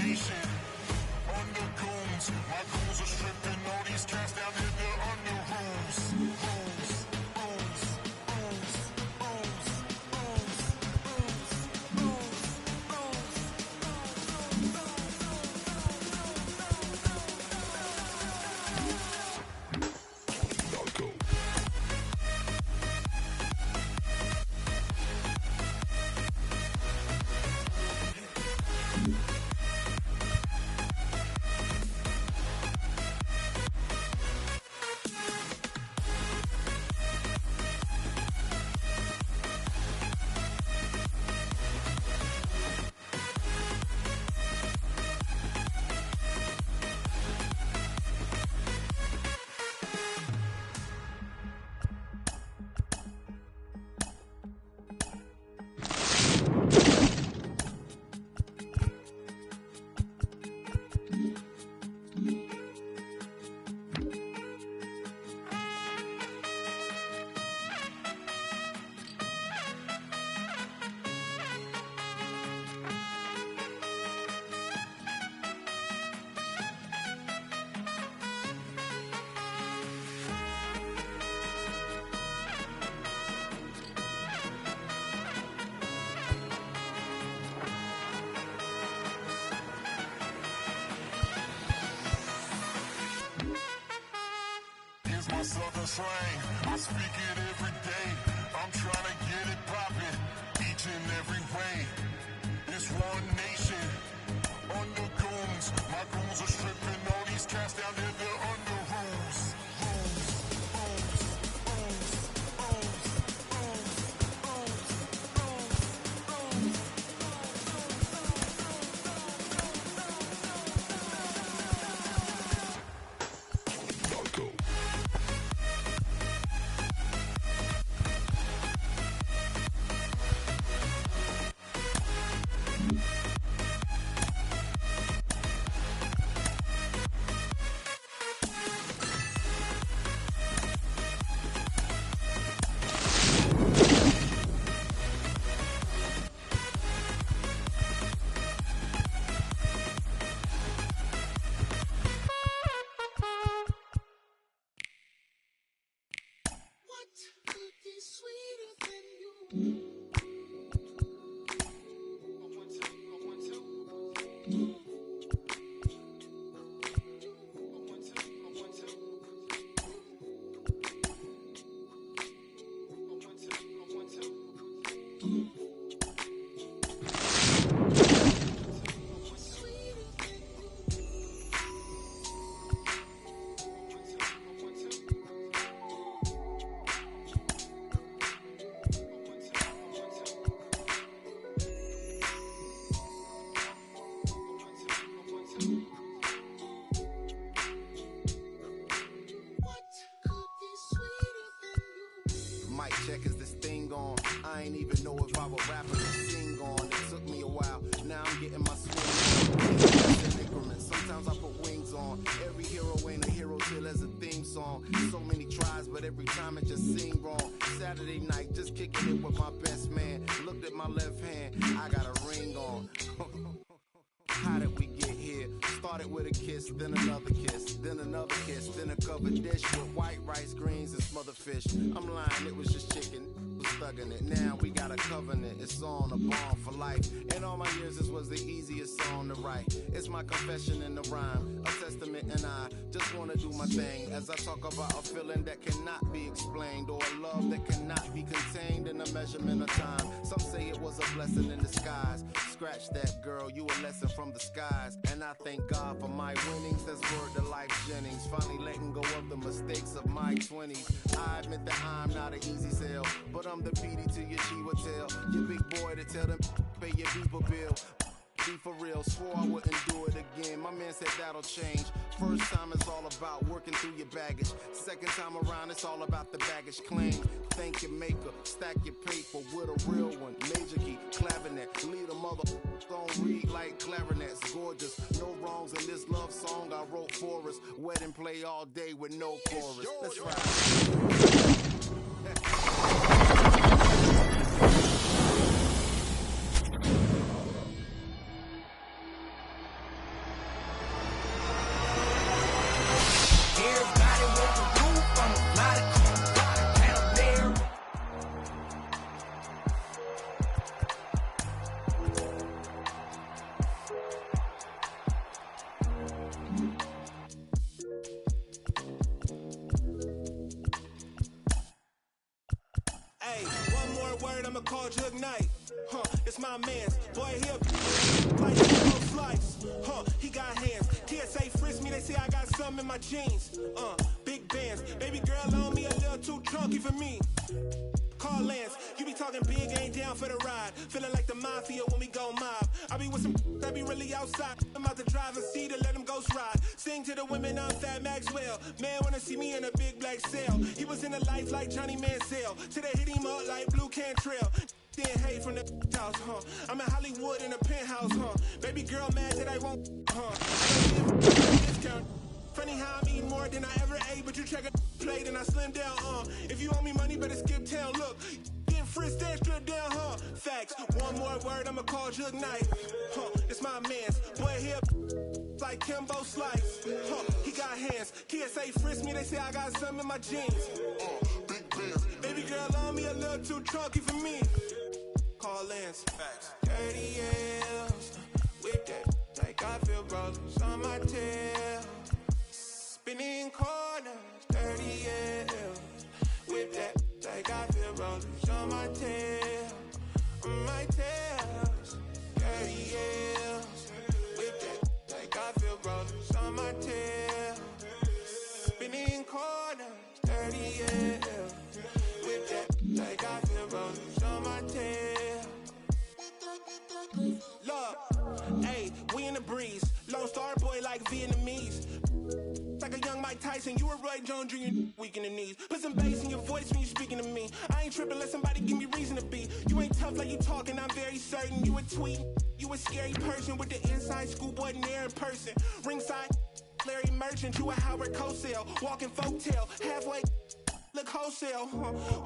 nation. Under goons, my goons are stripping all these cats down in the under rooms. My southern slang, I speak it every day. I'm trying to get it poppin' each and every way. It's one nation, under goons. My goons are stripping all these cats down in the under rooms. Mic check, is this thing on? I ain't even know if I would rap or sing on. It took me a while, now I'm getting my swing on. Increments. Sometimes I put wings on. Every hero ain't a hero till there's a theme song. So many tries, but every time it just seemed wrong. Saturday night, just kicking it with my best man. Looked at my left hand, I got a ring on. How did we get here? Started with a kiss, then another kiss, then another kiss, then a covered dish with white rice, greens, and smothered fish. I'm lying, it was just chicken. Was thugging it. Now we got a covenant. It's on a bond for life. In all my years, this was the easiest song to write. It's my confession in the rhyme, a testament, and I just wanna do my thing as I talk about a feeling that cannot be explained, or a love that cannot be contained in a measurement of time. Some say it was a blessing in disguise. Scratch that, girl, you a lesson from the skies. And I thank God for my winnings. That's word to Life Jennings. Finally letting go of the mistakes of my 20s. I admit that I'm not an easy sell, but I'm the PD to your Chiwa tell. Your big boy to tell them pay your people bill. Be for real, swore I wouldn't do it again. My man said that'll change. First time it's all about working through your baggage. Second time around it's all about the baggage claim. Thank your maker, stack your paper with a real one. Major key, clavinet, lead a mother don't read like clarinets. Gorgeous, no wrongs in this love song I wrote for us. Wedding play all day with no chorus. Let's ride. call Jug Knight. It's my man's. Boy, he a like no slice. He got hands. TSA frisk me, they say I got something in my jeans. Big bands. Baby girl on me a little too chunky for me. Call Lance, you be talking big, ain't down for the ride. Feeling like the mafia when we go mob. I be with some that be really outside. I'm out the driver's seat to let them ghost ride. Sing to the women, I'm Fat Maxwell. Man wanna see me in a big black cell. He was in the life like Johnny Mansell. Today hit him up like Blue Cantrell. Then hey from the house, I'm in Hollywood in a penthouse, Baby girl mad that I won't, I don't give discount. Funny how I'm eating more than I ever ate, but you check a plate and I slim down, If you owe me money, better skip town, look. Getting frisked and stripped down, Facts, one more word, I'ma call Jug Knight. It's my man's. Boy, here like Kimbo Slice. He got hands. TSA frisk me, they say I got something in my jeans. Big bands. Baby girl on me a little too chunky for me. Call Lance. Facts. 30 years with that, like I feel brothers on my tail. Spinning corners, 30 years with that, like I feel rollers on my tail, on my tails. 30 years with that, like I feel rollers on my tail. Spinning corners, 30 years with that, like I feel rollers on my tail. Look, hey, we in the breeze. Lone Star boy like Vietnamese. Like a young Mike Tyson, you a Roy Jones Jr. weak in the knees. Put some bass in your voice when you speaking to me. I ain't tripping, let somebody give me reason to be. You ain't tough like you talking, I'm very certain. You a tweet, you a scary person with the inside schoolboy near in person. Ringside, Larry Merchant, you a Howard Cosell. Walking folktale, halfway, look wholesale.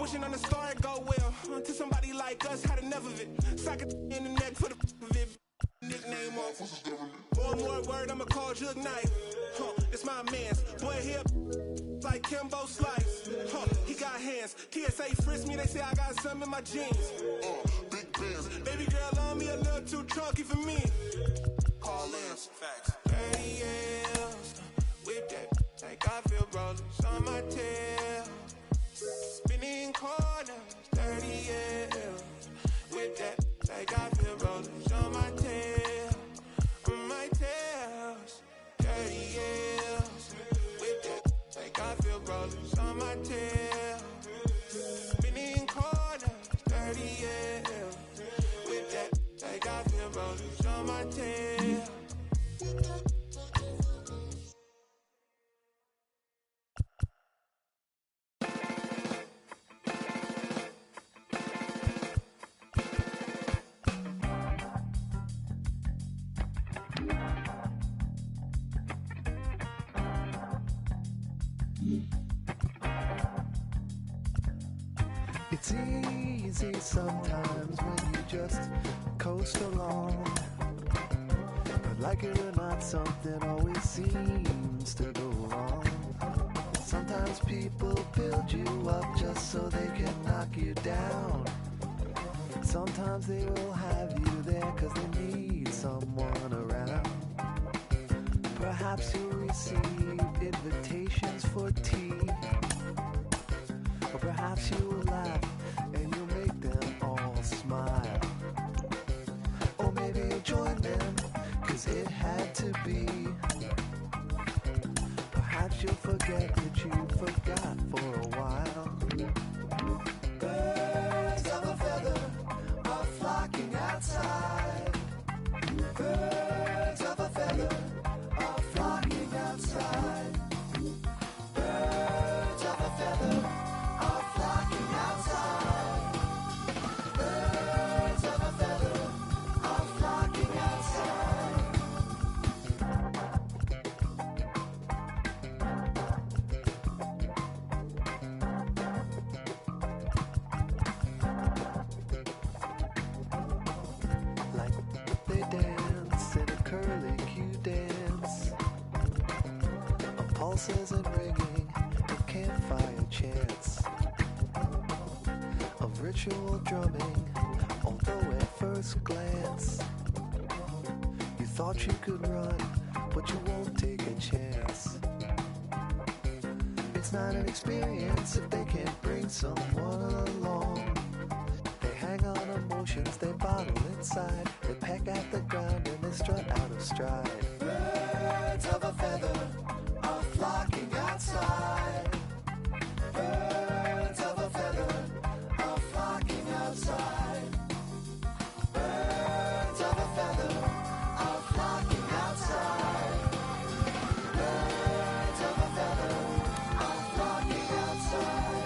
Wishing on the star it go well. To somebody like us, had enough of it. Sock it in the neck for the of it. Nickname off. One more word, I'ma call Jug Knight. It's my man's. Boy, here like Kimbo Slice. He got hands. TSA frisk me, they say I got something in my jeans. Big bands. Baby girl on me a little too chunky for me. Call Lance. Facts. 30 years with that, like I feel rollers on my tail. Spinning corners, 30 years with that, like I feel rollers on my tail, on my tails. 30 years with that, like I feel rollers on my tail. Spinning corners, 30 years with that, like I feel rollers on my tail. It's easy sometimes when you just coast along, but like it or not, something always seems to go wrong. Sometimes people build you up just so they can knock you down. Sometimes they will have you there cause they need someone around. Perhaps you'll receive invitations for tea, or perhaps you will laugh and you'll make them all smile. Or maybe you'll join them, cause it had to be. Perhaps you'll forget that you forgot for a while. Birds of a feather are flocking outside. Birds of a feather are flocking outside. Birds of a feather are flocking outside. Birds of a feather are flocking outside. Like they dance in a curly-Q dance, a pulses and ringing, a campfire chants of ritual drumming. Although at first glance you thought you could run, but you won't take a chance. It's not an experience if they can't bring someone along. They hang emotions they bottle inside. They peck at the ground and they strut out of stride. Birds of a feather are flocking outside. Birds of a feather are flocking outside. Birds of a feather are flocking outside. Birds of a feather are flocking outside.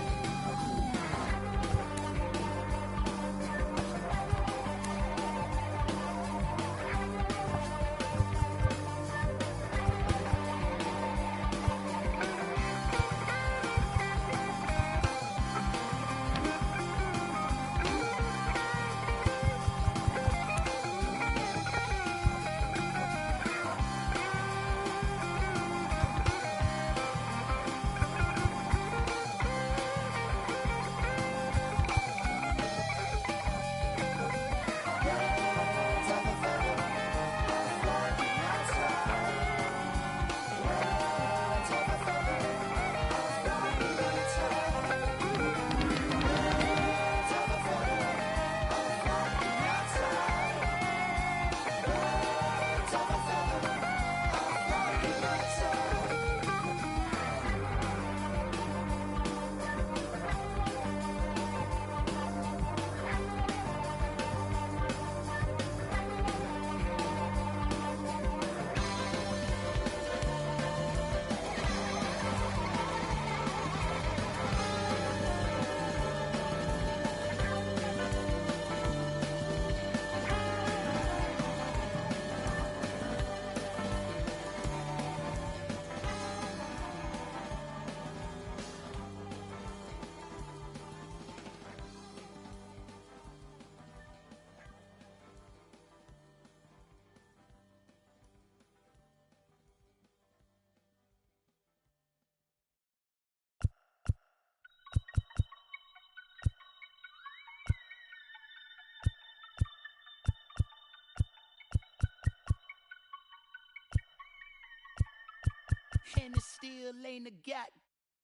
And it still ain't a god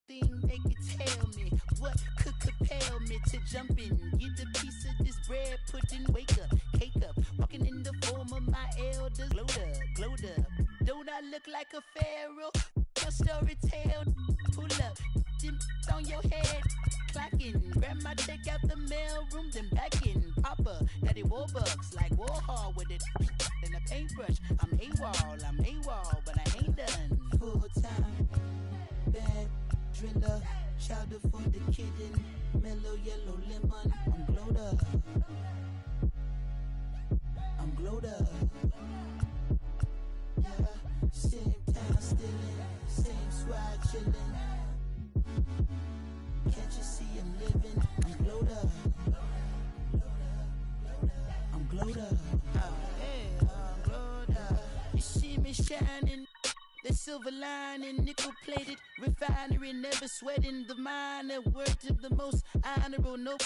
thing they could tell me. What could compel me to jump in, get a piece of this bread, put in, wake up, cake up, walking in the form of my elders. Glowed up. Don't I look like a pharaoh? Your story tale, pull up, dim on your head, clocking, grab my check out the mail room, then back in, Papa, Daddy Warbucks, like Warhol with it, and a paintbrush. I'm AWOL, but I ain't done. Full time, bad driller, chowder for the kitten, mellow yellow lemon. I'm glowed up. Yeah, same town stillin', same swag chillin'. Can't you see I'm living? I'm glowed up. I'm glowed up. Hey, I'm glowed up. You see me shining. The silver lining, nickel plated refinery, never sweating the minor. Word to the most honorable, no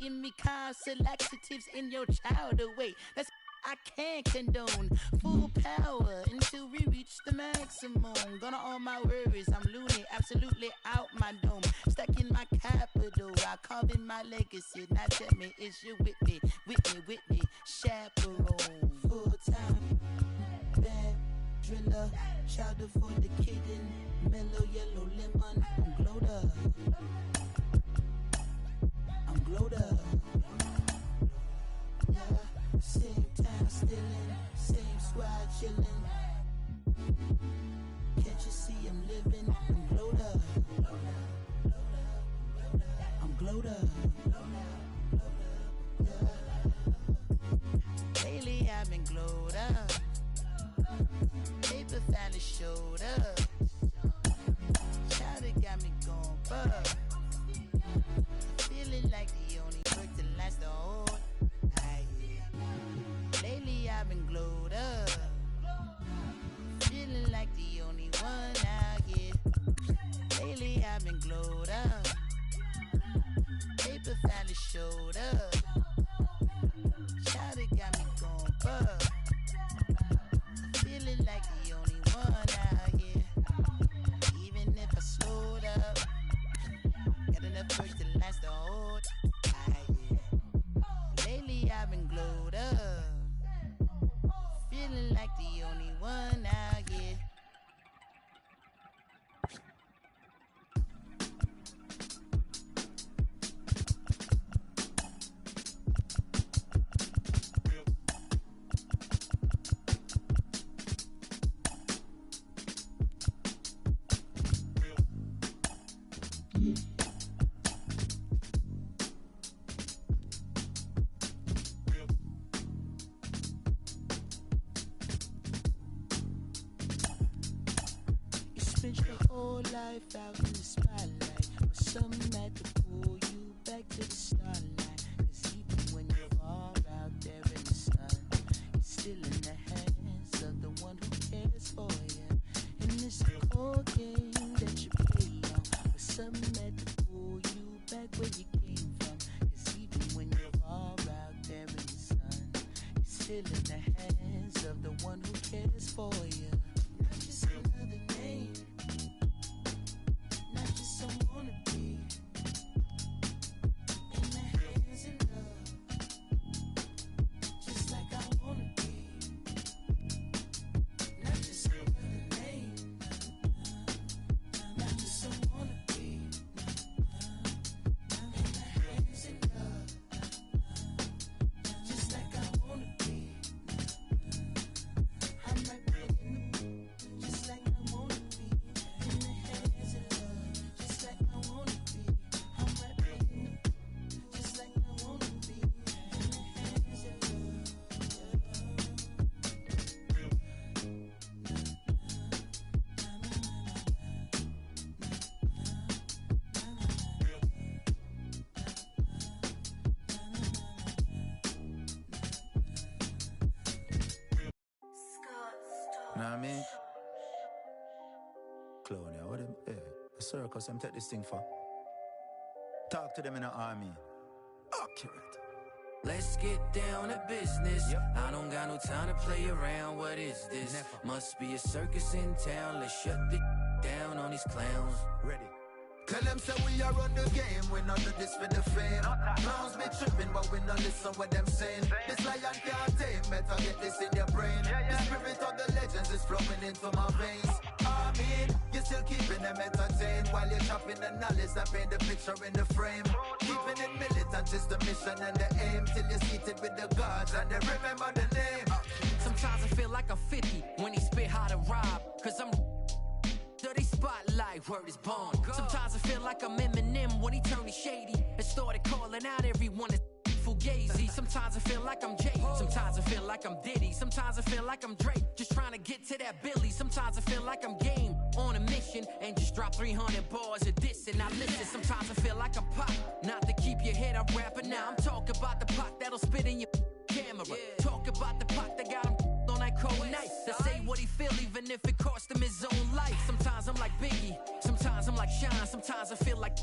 in me, constant laxatives in your child away. That's I can't condone. Full power until we reach the maximum. Gonna all my worries, I'm loony, absolutely out my dome. Stuck in my capital, I carve in my legacy. Now tell me, is you with me, chaperone? Full time, bad driller, chowder for the kitten, mellow yellow lemon. I'm glowed up. I'm glowed up. Yeah, same time stillin', same squad chillin'. Can't you see I'm living? I'm glowed up. I'm glowed up. Yeah. Lately I've been glowed up. Paper finally showed up. Chowder got me going buck. Feeling like the only work to last the whole night. Lately I've been glowed up. Feeling like the only one out here. Lately I've been glowed up. Paper finally showed up. Chowder got me going buck. Feeling like the only one out here. life out in the spotlight, but some had to pull you back to the starlight. Cause even when you're far out there in the sun, you're still in the hands of the one who cares for you. And it's a cold game that you play on, but some had to pull you back where you came from. Cause even when you're far out there in the sun, you're still in the hands of the one who cares for you. Not just another name, not just someone to be in the hands of love, just like I wanna be. Not just another name, not just someone to be in the hands of love, just like I wanna be. I'm right there in the just like I wanna be in the hands of love, just like I wanna be. I'm right there in the just like I wanna be in the hands of love. Know what I mean? Clown, what them? Yeah. A circus, them take this thing for. Talk to them in the army. Accurate. Let's get down to business. I don't got no time to play around. What is this? Never. Must be a circus in town. Let's shut the down on these clowns. Ready. Tell them say we are on the game, we not do this for the fame. Clowns be tripping, but we not listen what them saying. This lion can't tame, better get this in your brain. The spirit of the legends is flowing into my veins. I mean, you're still keeping them entertained while you're chopping the knowledge that paint the picture in the frame. Keeping it militant is the mission and the aim, till you're seated with the gods and they remember the name. Sometimes I feel like I'm 50 when he spit how to rob. Cause I'm dirty spotlight, word is born. Sometimes I feel like I'm Eminem when he turned shady and started calling out everyone as Fugazi. Sometimes I feel like I'm Jay, sometimes I feel like I'm Diddy, sometimes I feel like I'm Drake, just trying to get to that Billy. Sometimes I feel like I'm Game on a mission and just drop 300 bars of this and I listen. Sometimes I feel like I'm Pop, not to keep your head up rapping. Now I'm talking about the Pac that'll spit in your camera. Talk about the Pac that got him on that cold night, that say what he feel even if it cost him his own life. Sometimes I'm like Biggie, sometimes I'm like Sean, sometimes I feel like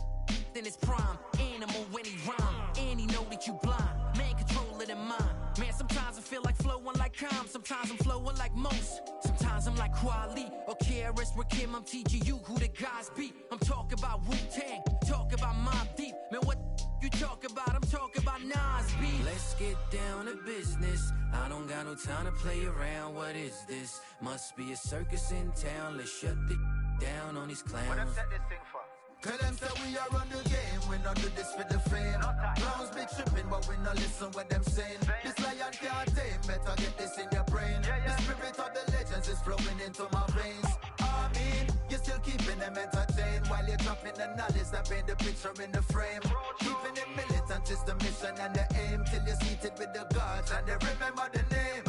in his prime. Animal when he rhyme, and he know that you blind. Man, control it in mind. Man, sometimes I feel like flowing like Calm, sometimes I'm flowing like Most. Sometimes I'm like Kweli or KRS Rakim. I'm teaching you who the guys be. I'm talking about Wu-Tang, talk about Mobb Deep. Man, what you talk about? I'm talking about Nas B. Let's get down to business. I don't got no time to play around. What is this? Must be a circus in town. Let's shut the down on these clowns. What them set this thing for? Tell them say we are on the game, we not do this for the fame. Clowns be tripping, but we not listen what them saying. This lion can't tame, better get this in your brain. The spirit of the legends is flowing into my veins. I mean, you're still keeping them entertained while you're dropping the knowledge that paint the picture in the frame. Keeping it militant is the mission and the aim, till you're seated with the gods and they remember the name.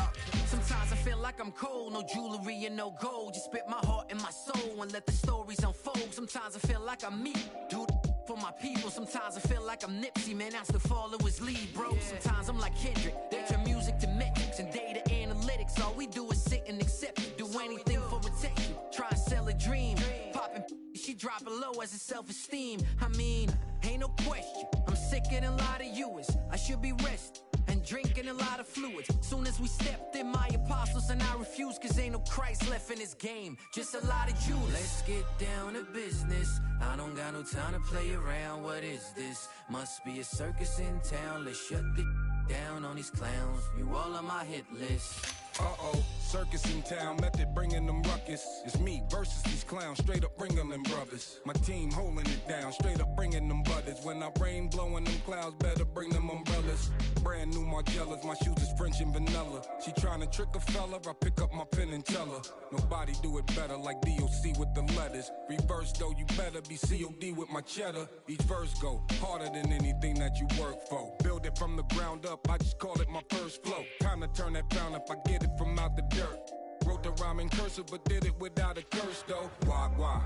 Sometimes I feel like I'm cold, no jewelry and no gold. Just spit my heart and my soul and let the stories unfold. Sometimes I feel like I'm me, dude, for my people. Sometimes I feel like I'm Nipsey, man, I still follow his lead, bro. Sometimes I'm like Kendrick, they turn music to metrics and data analytics. All we do is sit and accept it, do anything for attention. Try and sell a dream, popping, she dropping low as a self-esteem. I mean, ain't no question, I'm sicker than a lot of you is. I should be resting and drinking a lot of fluids. Soon as we stepped in, my apostles and I refuse, cause ain't no Christ left in this game, just a lot of Judas. Let's get down to business. I don't got no time to play around. What is this? Must be a circus in town. Let's shut the down on these clowns. You all on my hit list. Uh-oh, circus in town, method bringing them ruckus. It's me versus these clowns, straight up bringing them brothers. My team holding it down, straight up bringing them butters. When I rain blowing them clouds, better bring them umbrellas. Brand new Margielas, my shoes is French and vanilla. She trying to trick a fella, I pick up my pen and tell her. Nobody do it better like DOC with the letters. Reverse though, you better be COD with my cheddar. Each verse go harder than anything that you work for. Build it from the ground up, I just call it my first flow. Time to turn that pound if I get it from out the dirt. Wrote the rhyme in cursive, but did it without a curse though. Why?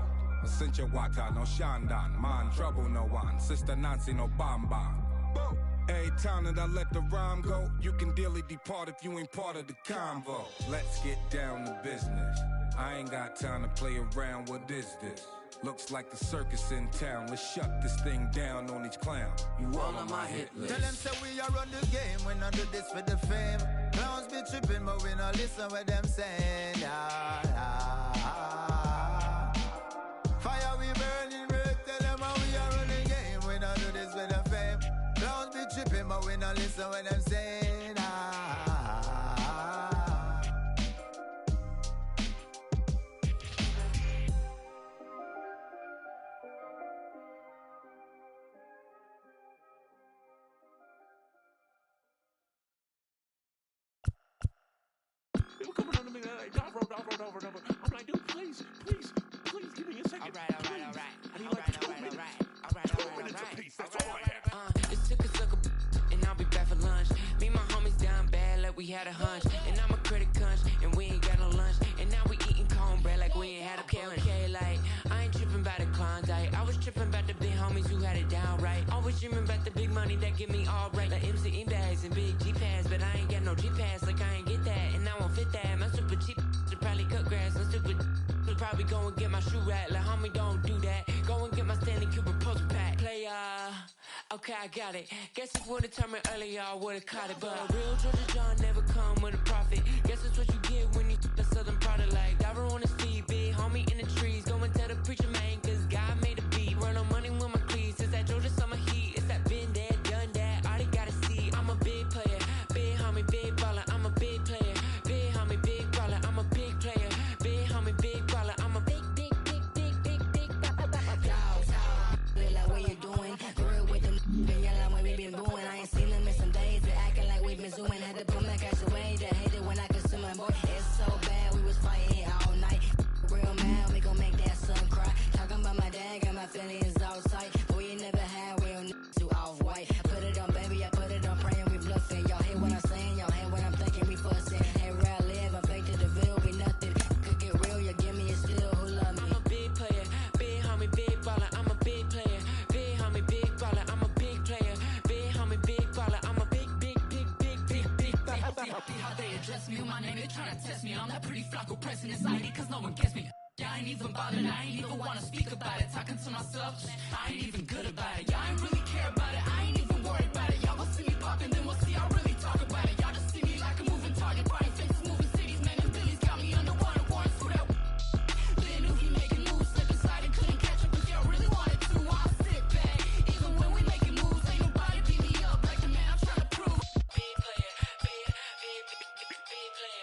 Cincha Wata, no Shandan. Man, trouble no one. Sister Nancy, no Bamba. Every time that I let the rhyme go, you can dearly depart if you ain't part of the convo. Let's get down to business. I ain't got time to play around. What is this? Looks like the circus in town. Let's shut this thing down on each clown. You all on my hit list. Tell them say we are on the game. We not do this for the fame. Clowns be tripping, but we not listen what them saying. Fire we burning red. Tell them how we are on the game. We not do this for the fame. Clowns be tripping, but we not listen what them saying. They were coming on to me like, over and over. I'm like, dude, please give me a second. All right. I need like 2 minutes. 2 minutes apiece, that's all I have. Just took a sucker, and I'll be back for lunch. Me and my homies down bad like we had a hunch. And I'm a critic cunch, and we ain't got no lunch. And now we eating cornbread like we ain't had a okay, like, I ain't tripping about the Klondike. I was tripping about the big homies who had it down right. Always dreaming about the big money that get me all right. Like MCE bags and big G-Pads, but I ain't got no G-Pads, like I ain't get that. And I won't fit that. My super cheap should probably cut grass. My stupid should probably go and get my shoe rack. Like, homie, don't do that. Go and get my Stanley Kubrick poster pack. Play, okay, I got it. Guess if would've turned me earlier, I would've caught it. But real Georgia John never come with a profit. Guess that's what you get when you the southern product. Like, diver on his feet, big homie in the trees. Go and tell the preacher, man, cause God made a beat. Run on money with my cleats. It's that Georgia summer heat. It's that been there, done that. All they gotta see. I'm a big player. Big homie, big baller. I'm a big player. Big homie, big baller. I'm a big player. Big homie, big baller. I'm a big look like what you doing. Real with them, been yelling when we been booing. I ain't seen them in some days. They acting like we been zooming. Had to pull my cash away. They hated when I consume my boy. It's so bad, we was fighting all night. Real mad, we gon' make that son cry. Talking about my dad, got my feelings all tight. But we ain't never had real niggas too off-white. Put it on, baby, I put it on, praying we bluffing. Y'all hear what I'm saying, y'all hear what I'm thinking, we fussing. Hey, where I live, I fake to the bill, be nothing. Could get real, you give me a still, who love me? I'm a big player, big homie, big baller. I'm a big player, big homie, big baller. I'm a big player, big homie, big baller. I'm a big baller. How they address me, my name, they tryna test me. I'm that pretty Flacco pressing this ID, cause no one gets me. Yeah, I ain't even bothered, I ain't even wanna speak about it. Talking to myself, I ain't even good about it. Y'all ain't really care about it, I ain't even worried about it. Y'all gon' see me poppin', then we'll see y'all really talk about it. Y'all just see me like a moving target, buying faces, moving cities, man, and Billy's got me underwater, warrants for that. They knew he making moves, slip inside and couldn't catch up, but y'all really wanted to. I'll sit back, even when we making moves, ain't nobody beat me up like the man I'm trying to prove. Big player, big player, big player, big player.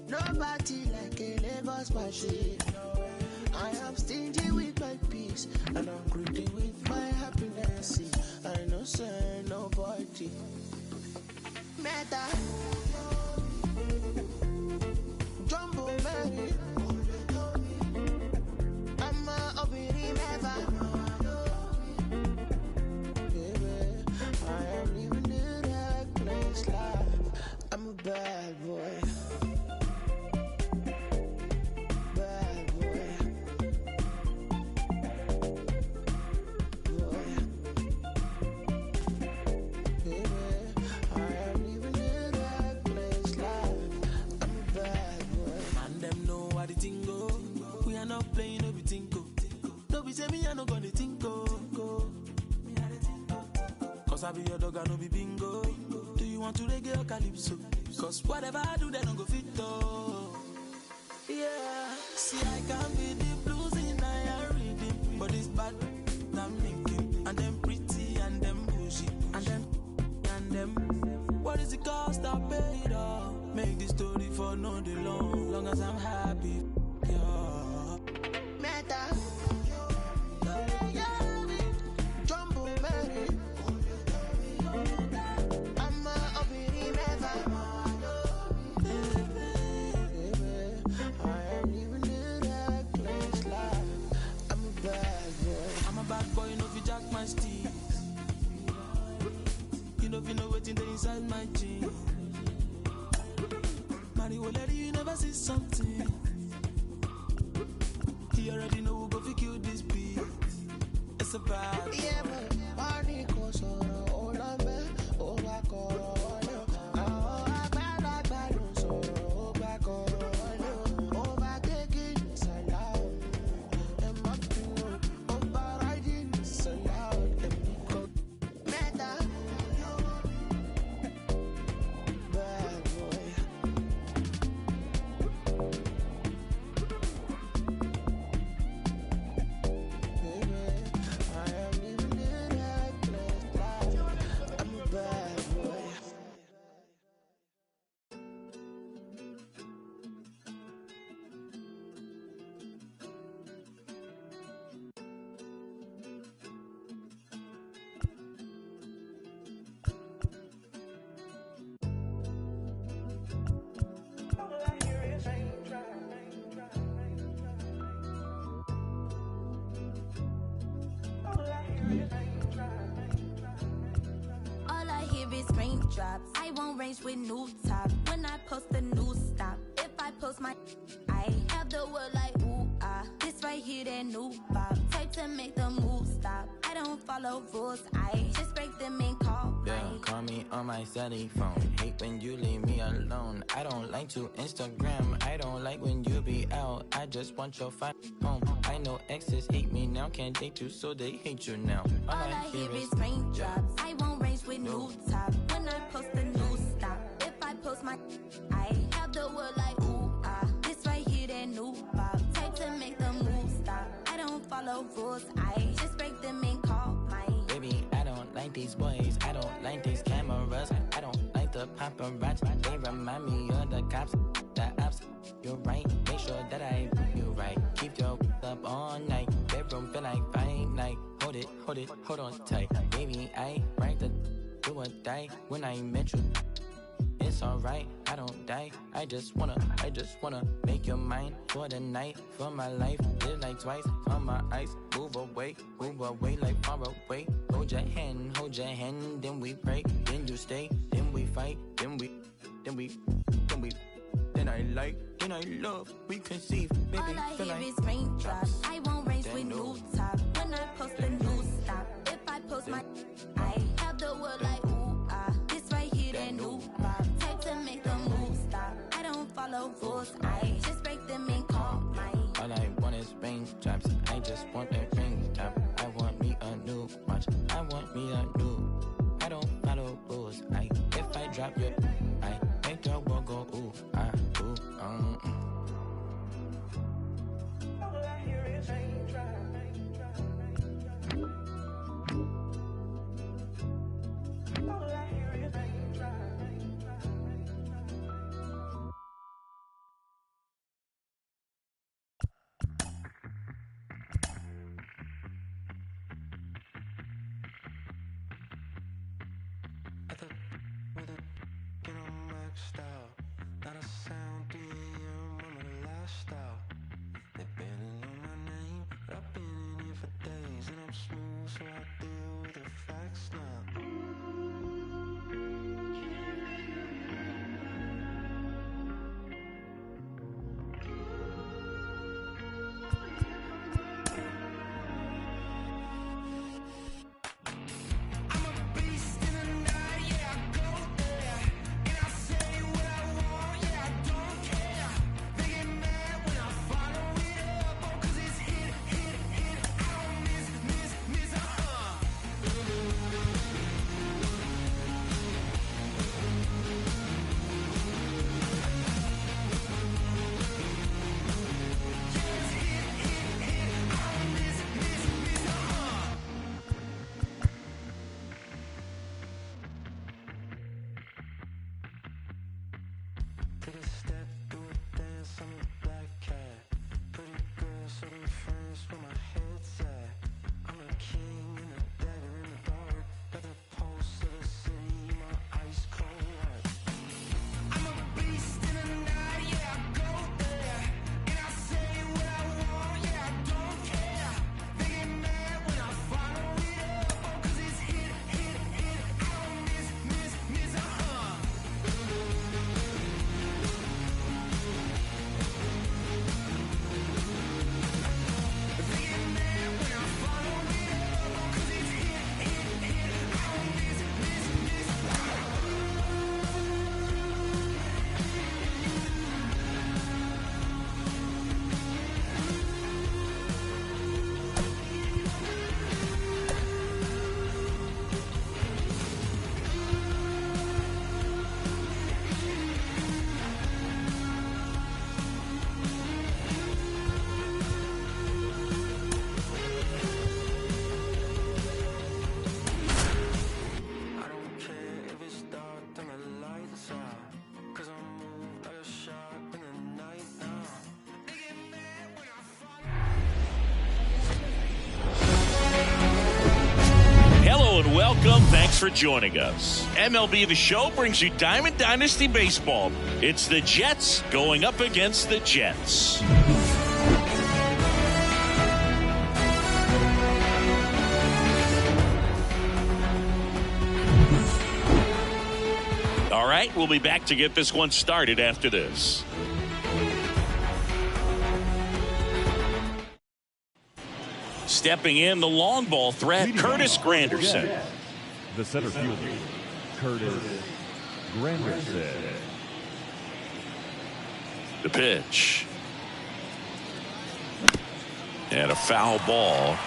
Nobody like a Lagos machine. I am stingy with my peace, and I'm greedy with my happiness. See, I know say nobody. Meta Jumbo Mary, I'm a obiri never. Baby, I am living in that place life. I'm a bad boy. I be your dog, I no be bingo. Do you want to reggae or calypso? Cause whatever I do, they don't go fit though. Yeah, see I can be the blues in What is the cost I paid off? Make this story for no day long as I'm happy. Yeah. Meta. Jumbo Mary. I'm a opening never. I am even in that place like I'm a bad boy. I'm a bad boy, no fi jack my steez. You know fi know what's inside my jeans. Mario lady, you never see something. You already know who go fi kill this beat. It's a bad boy. Yeah, but party goes on all of me. Oh, my God. Raindrops. I won't range with new top. When I post a new stop, if I post my, I have the word like ooh ah. This right here that new pop. Type to make the move stop. I don't follow rules. I just break them and call. Yeah, call me on my celly phone. Hate when you leave me alone. I don't like to Instagram. I don't like when you be out. I just want your phone. I know exes hate me now. Can't date you, so they hate you now. All I hear is raindrops. I won't range with new top. When I post a new stop, if I post my, I have the word like ooh ah. This right here that new pop. Type to make the move stop. I don't follow rules. I just break them and call mine. Baby, I don't like these boys. I don't like these cameras. I don't like the paparazzi. They remind me of the cops, the ops. You're right. Make sure that I do you right. Keep your up all night. Bedroom feel like fine night. Hold on tight. Baby, I write the do or die when I met you. It's alright, I don't die. I just wanna make your mind for the night, for my life. Live like twice on my eyes. Move away like far away. Hold your hand, then we pray. Then you stay, then we fight, then I like, then I love, we conceive. Baby, all I feel hear like is raindrops. I won't range with new top. When I post a new stop, if I post my, I have the word like ooh ah. This right here that new pop. Type to make the move stop. I don't follow rules. I just break them and call mine. All I want is raindrops. I just want a raindrop. I want me a new watch. I want me a new. I don't follow rules. If I drop your, I make the world go ooh ah ooh All I hear is raindrops. All I hear is raindrops. Not a sound in your mama last out. They banning on my name, but I've been in here for days, and I'm smooth, so I deal with the facts now. Miss Welcome. Thanks for joining us. MLB The Show brings you Diamond Dynasty Baseball. It's the Jets going up against the Jets. All right, we'll be back to get this one started after this. Stepping in, the long ball threat, Curtis Granderson. The center fielder, Curtis Granderson. The pitch. And a foul ball.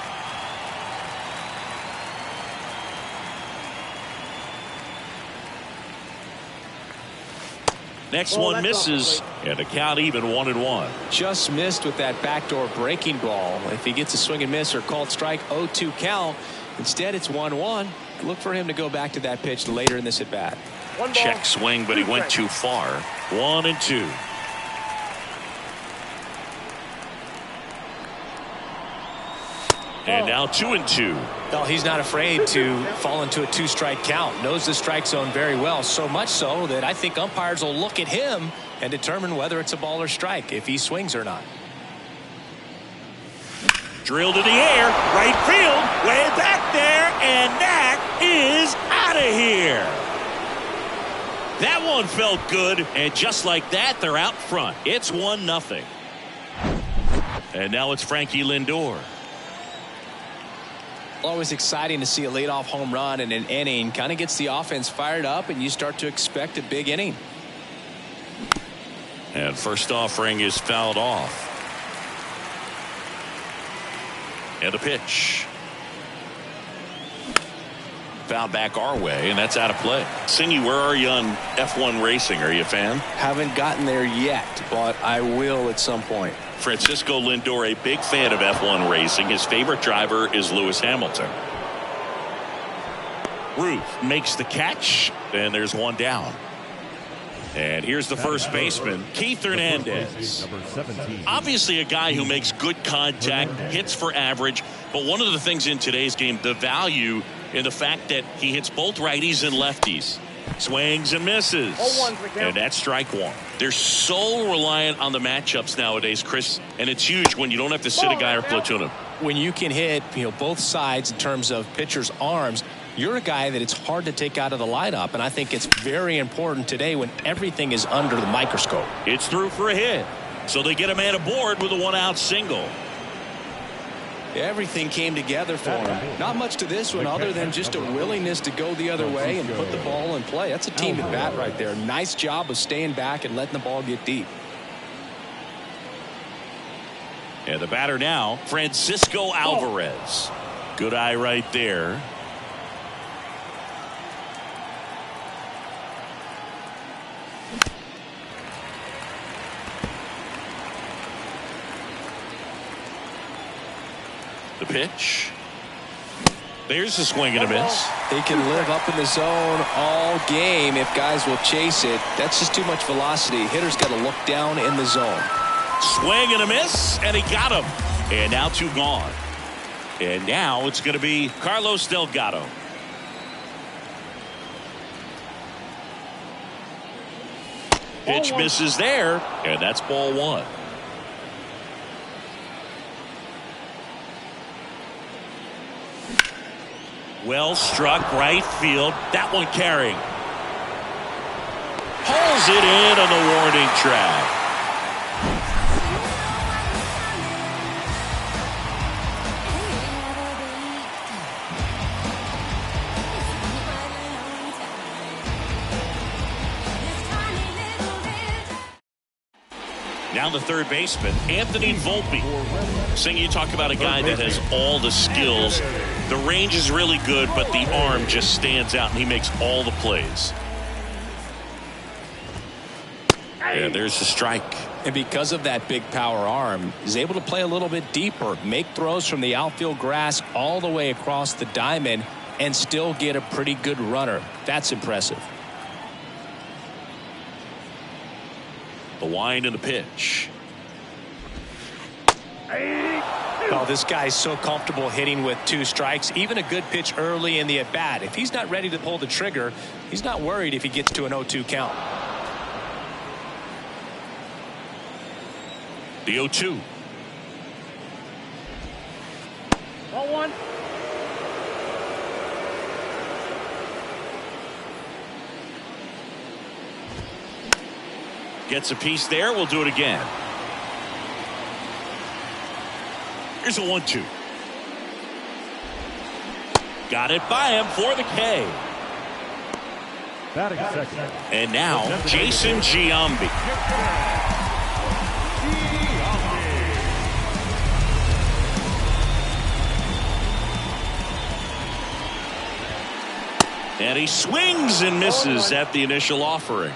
Next one misses, and the count even 1-1. Just missed with that backdoor breaking ball. If he gets a swing and miss or called strike, 0-2 count. Instead, it's 1-1. Look for him to go back to that pitch later in this at bat. Check swing, but he went too far. 1-2. And now 2-2. No, he's not afraid to fall into a 2-strike count. Knows the strike zone very well, so much so that I think umpires will look at him and determine whether it's a ball or strike, if he swings or not. Drilled in the air, right field, way back there, and that is out of here. That one felt good, and just like that, they're out front. It's 1-0. And now it's Frankie Lindor. Always exciting to see a leadoff home run in an inning. Kind of gets the offense fired up, and you start to expect a big inning. And first offering is fouled off. And a pitch. Foul back our way, and that's out of play. Singy, where are you on F1 racing? Are you a fan? Haven't gotten there yet, but I will at some point. Francisco Lindor, a big fan of F1 racing. His favorite driver is Lewis Hamilton. Ruth makes the catch, and there's one down. And here's the first baseman, Keith Hernandez. Obviously a guy who makes good contact, hits for average, but one of the things in today's game, the value in the fact that he hits both righties and lefties. Swings and misses. And that's strike one. They're so reliant on the matchups nowadays, Chris, and it's huge when you don't have to sit a guy or platoon him. When you can hit, both sides in terms of pitchers' arms, you're a guy that it's hard to take out of the lineup, and I think it's very important today when everything is under the microscope. It's through for a hit, so they get a man aboard with a one-out single. Everything came together for him. Not much to this one other than just a willingness to go the other way and put the ball in play. That's a team at bat right there. Nice job of staying back and letting the ball get deep. And the batter now, Francisco Alvarez. Good eye right there. The pitch. There's a swing and a miss. He can live up in the zone all game if guys will chase it. That's just too much velocity. Hitter's got to look down in the zone. Swing and a miss, and he got him. And now two gone. And now it's going to be Carlos Delgado. Pitch misses there, and that's ball one. Well struck right field. That one carrying. Pulls it in on the warning track. Now the third baseman, Anthony Volpe. Seeing you talk about a guy that has all the skills. The range is really good, but the arm just stands out, and he makes all the plays. And there's the strike. And because of that big power arm, he's able to play a little bit deeper, make throws from the outfield grass all the way across the diamond, and still get a pretty good runner. That's impressive. The wind and the pitch. Oh, this guy's so comfortable hitting with 2 strikes. Even a good pitch early in the at-bat. If he's not ready to pull the trigger, he's not worried if he gets to an 0-2 count. The 0-2. 1-1. Gets a piece there. We'll do it again. Here's a 1-2. Got it by him for the K. Batting second. And now Jason Giambi. And he swings and misses at the initial offering.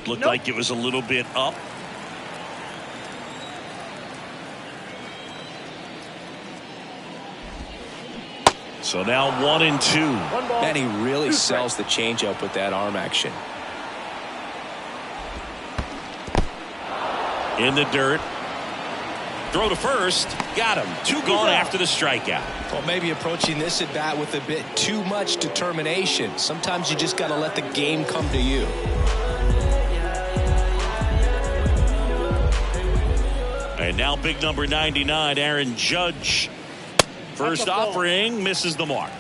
Looked like it was a little bit up. So now 1-2. And he really sells the changeup with that arm action. In the dirt. Throw to first. Got him. 2 gone after the strikeout. Well, maybe approaching this at bat with a bit too much determination. Sometimes you just got to let the game come to you. And now big number 99, Aaron Judge. First offering, misses the mark.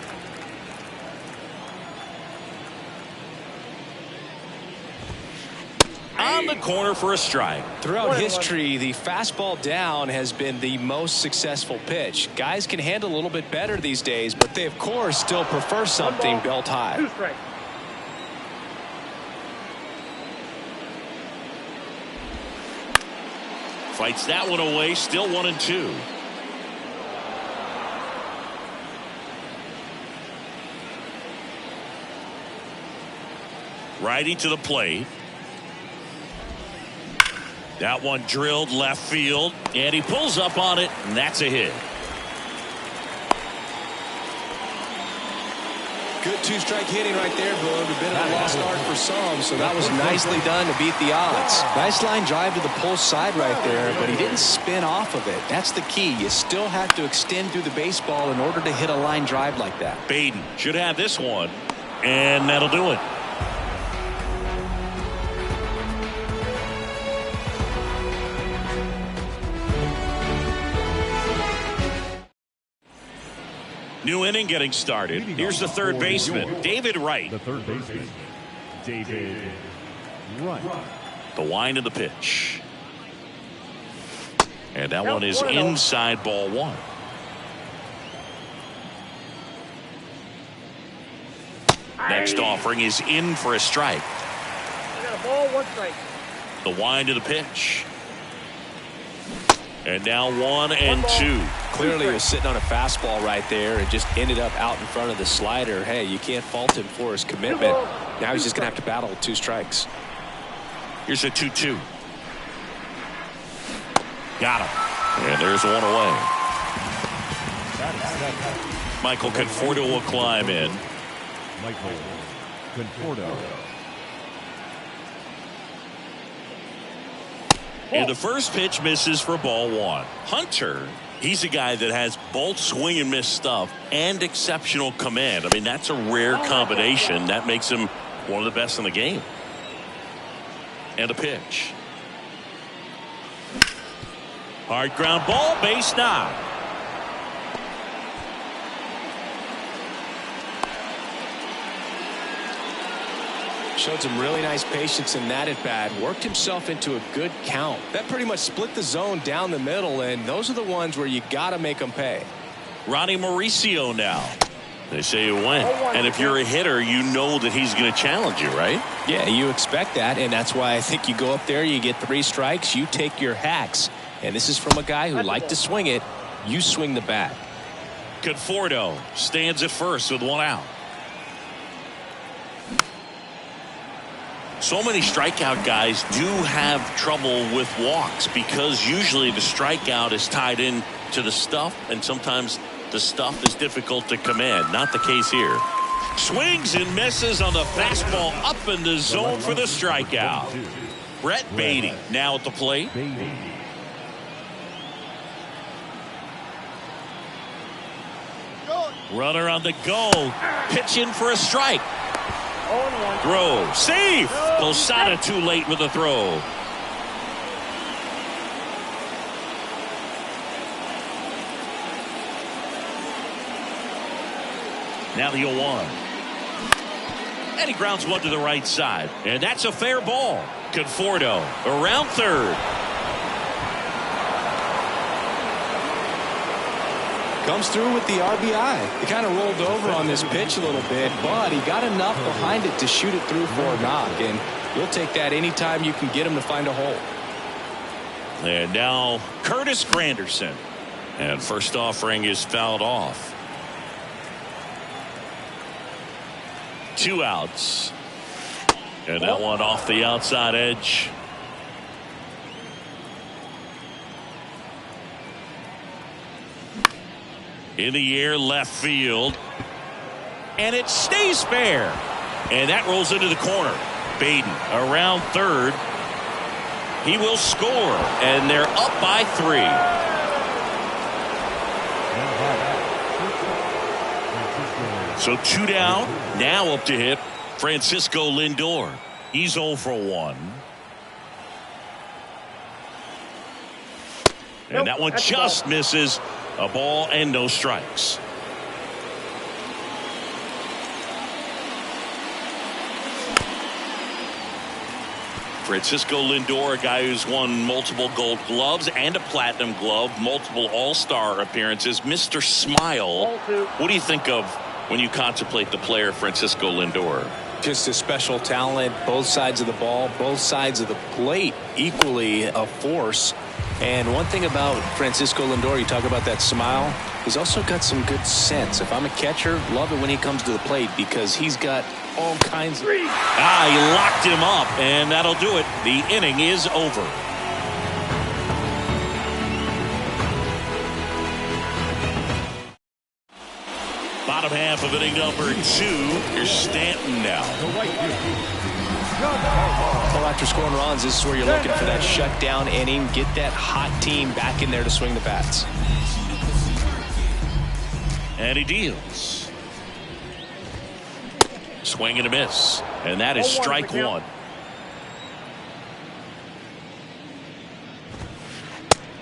On the corner for a strike. Throughout history, the fastball down has been the most successful pitch. Guys can handle a little bit better these days, but they, of course, still prefer something belt high. 2 strikes. Fights that one away, still 1-2. Righty to the plate. That one drilled left field, and he pulls up on it, and that's a hit. Good 2-strike hitting right there, Boone. A bit of a lost art for some, so that was nicely done to beat the odds. Nice line drive to the pull side right there, but he didn't spin off of it. That's the key. You still have to extend through the baseball in order to hit a line drive like that. Baden should have this one, and that'll do it. New inning getting started. Here's the third baseman, David Wright. The third baseman, David Wright. The wind of the pitch. And that one is inside, ball 1. Next offering is in for a strike. I got a ball, 1 strike. The wind of the pitch. And now 1-2. Clearly he was sitting on a fastball right there and just ended up out in front of the slider. Hey, you can't fault him for his commitment. Now he's just going to have to battle with 2 strikes. Here's a 2-2. Got him. And there's one away. Michael Conforto will climb in. Michael Conforto. And the first pitch misses for ball 1. Hunter, he's a guy that has both swing and miss stuff and exceptional command. I mean, that's a rare combination. That makes him one of the best in the game. And a pitch. Hard ground ball, base knock. Showed some really nice patience in that at bat. Worked himself into a good count. That pretty much split the zone down the middle, and those are the ones where you got to make them pay. Ronnie Mauricio now. They say you win. And if you're a hitter, you know that he's going to challenge you, right? Yeah, you expect that, and that's why I think you go up there, you get 3 strikes, you take your hacks. And this is from a guy who liked to swing it. You swing the bat. Conforto stands at first with 1 out. So many strikeout guys do have trouble with walks because usually the strikeout is tied in to the stuff, and sometimes the stuff is difficult to command. Not the case here. Swings and misses on the fastball up in the zone for the strikeout. Brett Beatty now at the plate. Runner on the go. Pitch in for a strike. Throw. Safe. Posada too late with the throw. Now the 0-1. And he grounds one to the right side. And that's a fair ball. Conforto around third. Comes through with the RBI. He kind of rolled over on this pitch a little bit, but he got enough behind it to shoot it through for a knock. And you'll take that anytime you can get him to find a hole. And now Curtis Granderson. And first offering is fouled off. 2 outs. And that one off the outside edge. In the air, left field. And it stays fair. And that rolls into the corner. Baden around third. He will score. And they're up by 3. So 2 down. Now up to hit Francisco Lindor. He's 0 for 1. And that one just misses. A ball and no strikes. Francisco Lindor, a guy who's won multiple Gold Gloves and a Platinum Glove, multiple All-Star appearances. Mr. Smile. What do you think of when you contemplate the player Francisco Lindor? Just a special talent, both sides of the ball, both sides of the plate, equally a force. And one thing about Francisco Lindor, you talk about that smile, he's also got some good sense. If I'm a catcher, love it when he comes to the plate because he's got all kinds of... He locked him up, and that'll do it. The inning is over. Bottom half of inning number 2. Here's Stanton now. Well, after scoring runs, this is where you're looking for that shutdown inning. Get that hot team back in there to swing the bats. And he deals. Swing and a miss. And that is strike 1.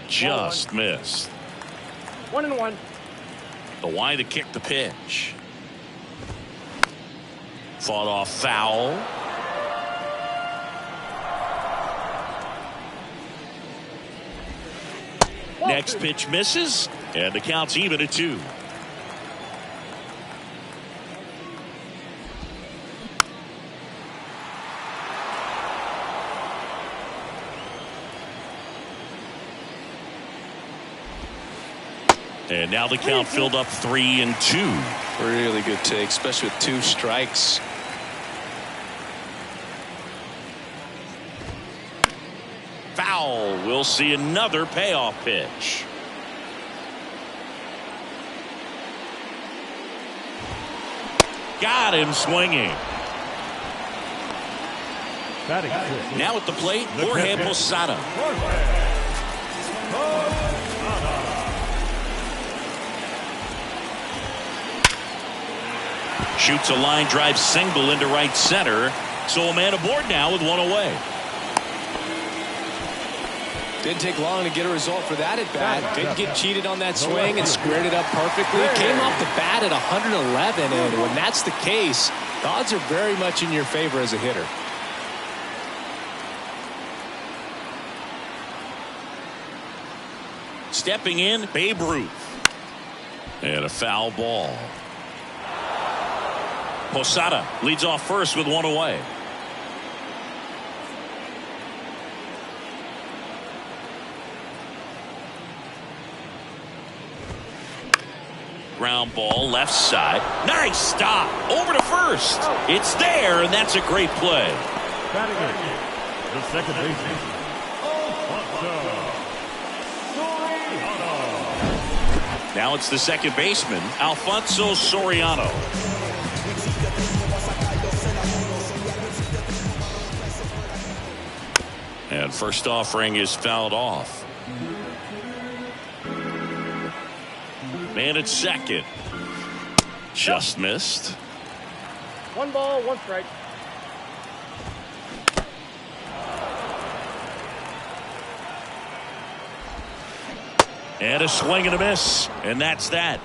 Just missed. 1-1. The wide to kick the pitch. Fought off foul. Next pitch misses, and the count's even at 2. And now the count filled up 3-2. Really good take, especially with 2 strikes. Foul. We'll see another payoff pitch. Got him swinging. Now at the plate, Jorge Posada. Shoots a line drive single into right center. So a man aboard now with 1 away. Didn't take long to get a result for that at bat. Didn't get cheated on that swing and squared it up perfectly. Came off the bat at 111, and when that's the case, the odds are very much in your favor as a hitter. Stepping in, Babe Ruth. And a foul ball. Posada leads off first with 1 away. Ground ball left side. Nice stop over to first. It's there, and that's a great play. The second baseman. Now it's the second baseman, Alfonso Soriano. And first offering is fouled off. Man at second. Just missed. 1 ball, 1 strike. And a swing and a miss. And that's that.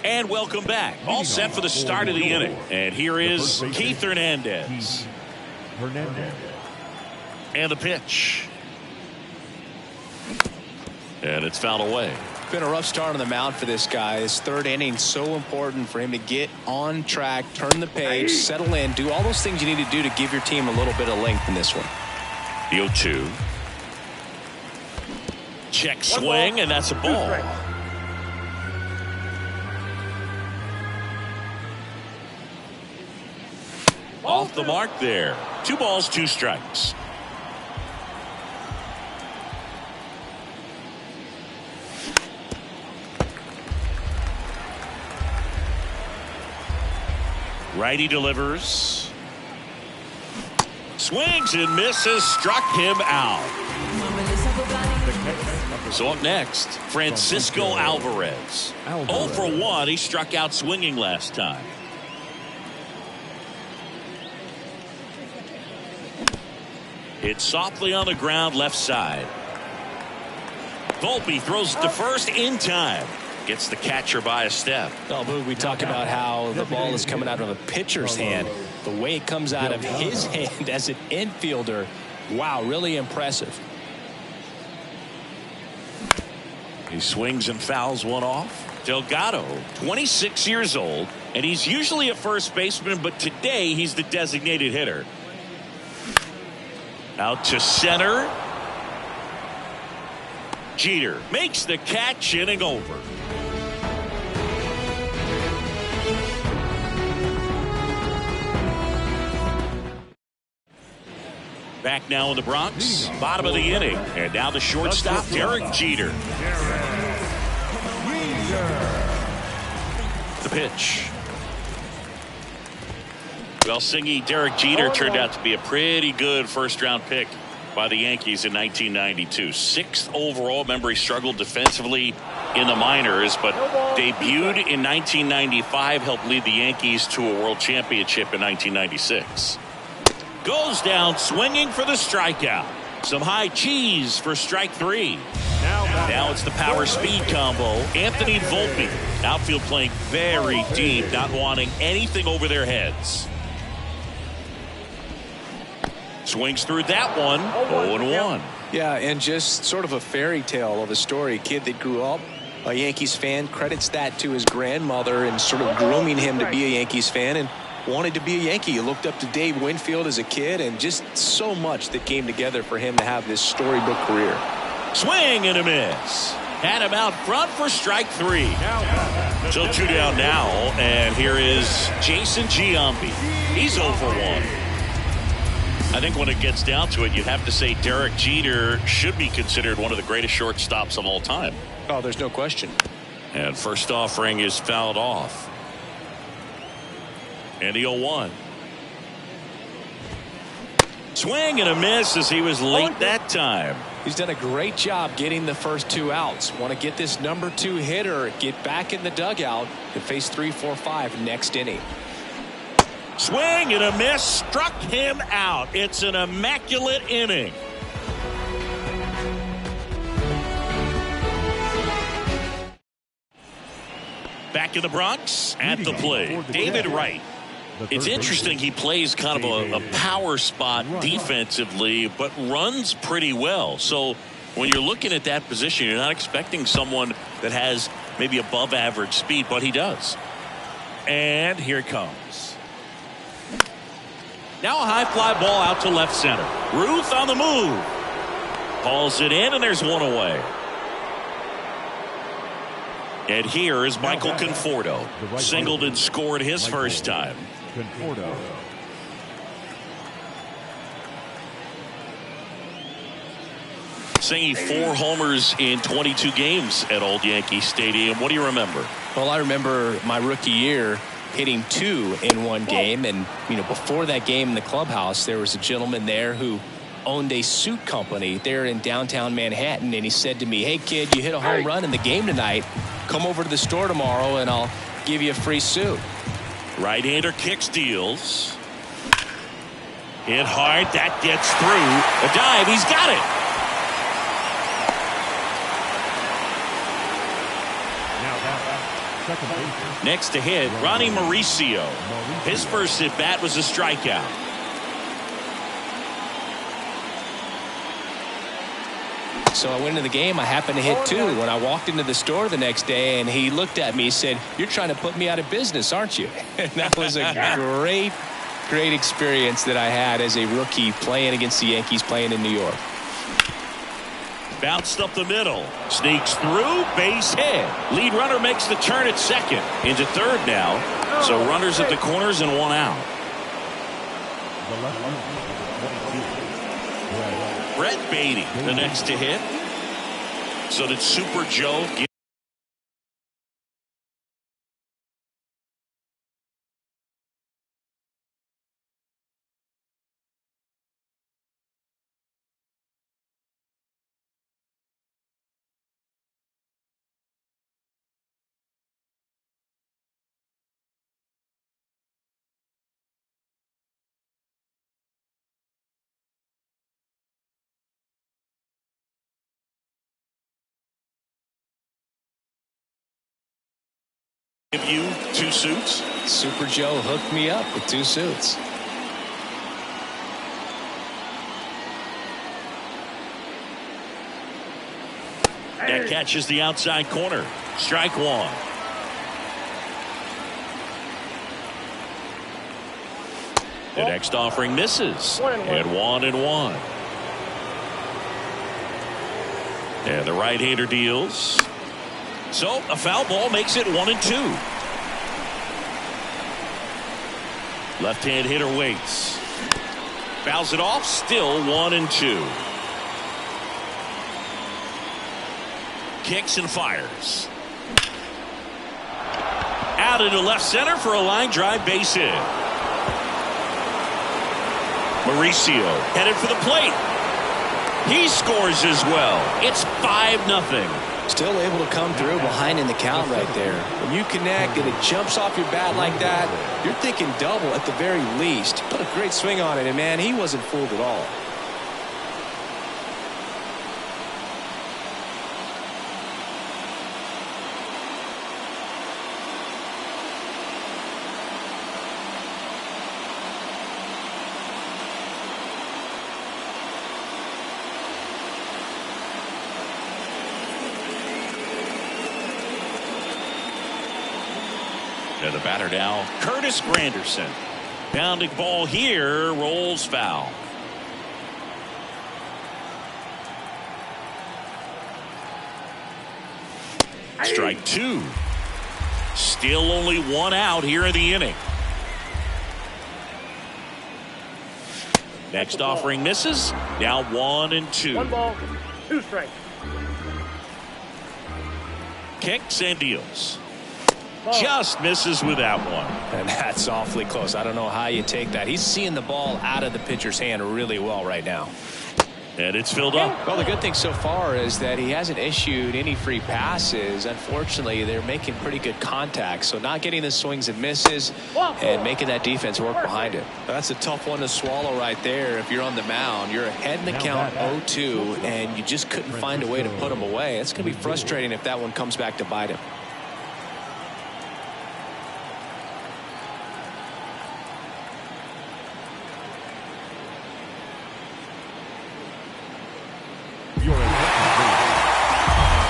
And welcome back. All set for the start of the inning. And here is Keith Hernandez. And the pitch. And it's fouled away. Been a rough start on the mound for this guy. His third inning, so important for him to get on track, turn the page, settle in, do all those things you need to do to give your team a little bit of length in this one. The 0-2. Check swing, and that's a ball. Off the mark there. 2 balls, 2 strikes. Righty delivers. Swings and misses. Struck him out. So up next, Francisco Alvarez. 0 for 1. He struck out swinging last time. It's softly on the ground, left side. Volpe throws it to first in time. Gets the catcher by a step. Oh, Boog, we talk about how the ball is coming out of a pitcher's hand. The way it comes out of his hand as an infielder, wow, really impressive. He swings and fouls one off. Delgado, 26 years old, and he's usually a first baseman, but today he's the designated hitter. Out to center. Jeter makes the catch, inning over. Back now in the Bronx, bottom of the inning, and now the shortstop, Derek Jeter. The pitch. Well, Singy, Derek Jeter turned out to be a pretty good first-round pick by the Yankees in 1992. 6th overall. Remember, he struggled defensively in the minors, but debuted in 1995, helped lead the Yankees to a world championship in 1996. Goes down swinging for the strikeout. Some high cheese for strike 3. Now it's the power speed combo. Anthony Volpe. Outfield playing very deep, not wanting anything over their heads. Swings through that one. 0-1. Yeah, and just sort of a fairy tale of a story. Kid that grew up a Yankees fan, credits that to his grandmother and sort of grooming him to be a Yankees fan, and wanted to be a Yankee. He looked up to Dave Winfield as a kid, and just so much that came together for him to have this storybook career. Swing and a miss. Had him out front for strike 3. So 2 down now, and here is Jason Giambi. He's 0 for 1. I think when it gets down to it, you'd have to say Derek Jeter should be considered one of the greatest shortstops of all time. Oh, there's no question. And first offering is fouled off. And the 0-1. Swing and a miss as he was late that time. He's done a great job getting the first 2 outs. Want to get this number 2 hitter, get back in the dugout, and face 3, 4, 5 next inning. Swing and a miss, struck him out. It's an immaculate inning. Back in the Bronx, at the plate, David Wright. It's interesting, he plays kind of a power spot defensively, but runs pretty well. So when you're looking at that position, you're not expecting someone that has maybe above average speed, but he does. And here it comes. Now a high fly ball out to left center. Ruth on the move. Hauls it in, and there's one away. And here is Michael Conforto. Singled and scored his first time. Conforto. singing 4 homers in 22 games at Old Yankee Stadium. What do you remember? Well, I remember my rookie year hitting 2 in one game. And, before that game in the clubhouse, there was a gentleman there who owned a suit company there in downtown Manhattan. And he said to me, "Hey, kid, you hit a home run in the game tonight. Come over to the store tomorrow and I'll give you a free suit." Right-hander kicks, deals. Hit hard. That gets through. A dive. He's got it. Next to hit, Ronnie Mauricio. His first at-bat was a strikeout. So I went into the game. I happened to hit 2 when I walked into the store the next day, and he looked at me and said, "You're trying to put me out of business, aren't you?" And that was a great experience that I had as a rookie playing against the Yankees, playing in New York. Bounced up the middle. Sneaks through. Base hit. Lead runner makes the turn at second. Into third now. So runners at the corners and 1 out. Brett Beatty, the next to hit. So did Super Joe get give you 2 suits? Super Joe hooked me up with 2 suits. That catches the outside corner. Strike 1. The next offering misses. And 1-1. And the right-hander deals. So a foul ball makes it 1-2. Left-hand hitter waits. Fouls it off. Still 1-2. Kicks and fires. Out into left center for a line drive base hit. Mauricio headed for the plate. He scores as well. It's 5-0. Still able to come through behind in the count right there. When you connect and it jumps off your bat like that, you're thinking double at the very least. Put a great swing on it, and man, he wasn't fooled at all. And the batter now, Curtis Granderson. Pounding ball here, rolls foul. Strike 2. Still only 1 out here in the inning. Next offering misses. Now 1-2. 1 ball, 2 strikes. Kicks and deals. Just misses with that one. And that's awfully close. I don't know how you take that. He's seeing the ball out of the pitcher's hand really well right now. And it's filled up. Well, the good thing so far is that he hasn't issued any free passes. Unfortunately, they're making pretty good contact. So not getting the swings and misses and making that defense work behind it. That's a tough one to swallow right there. If you're on the mound, you're ahead in the count 0-2, and you just couldn't find a way to put him away. It's going to be frustrating if that one comes back to bite him.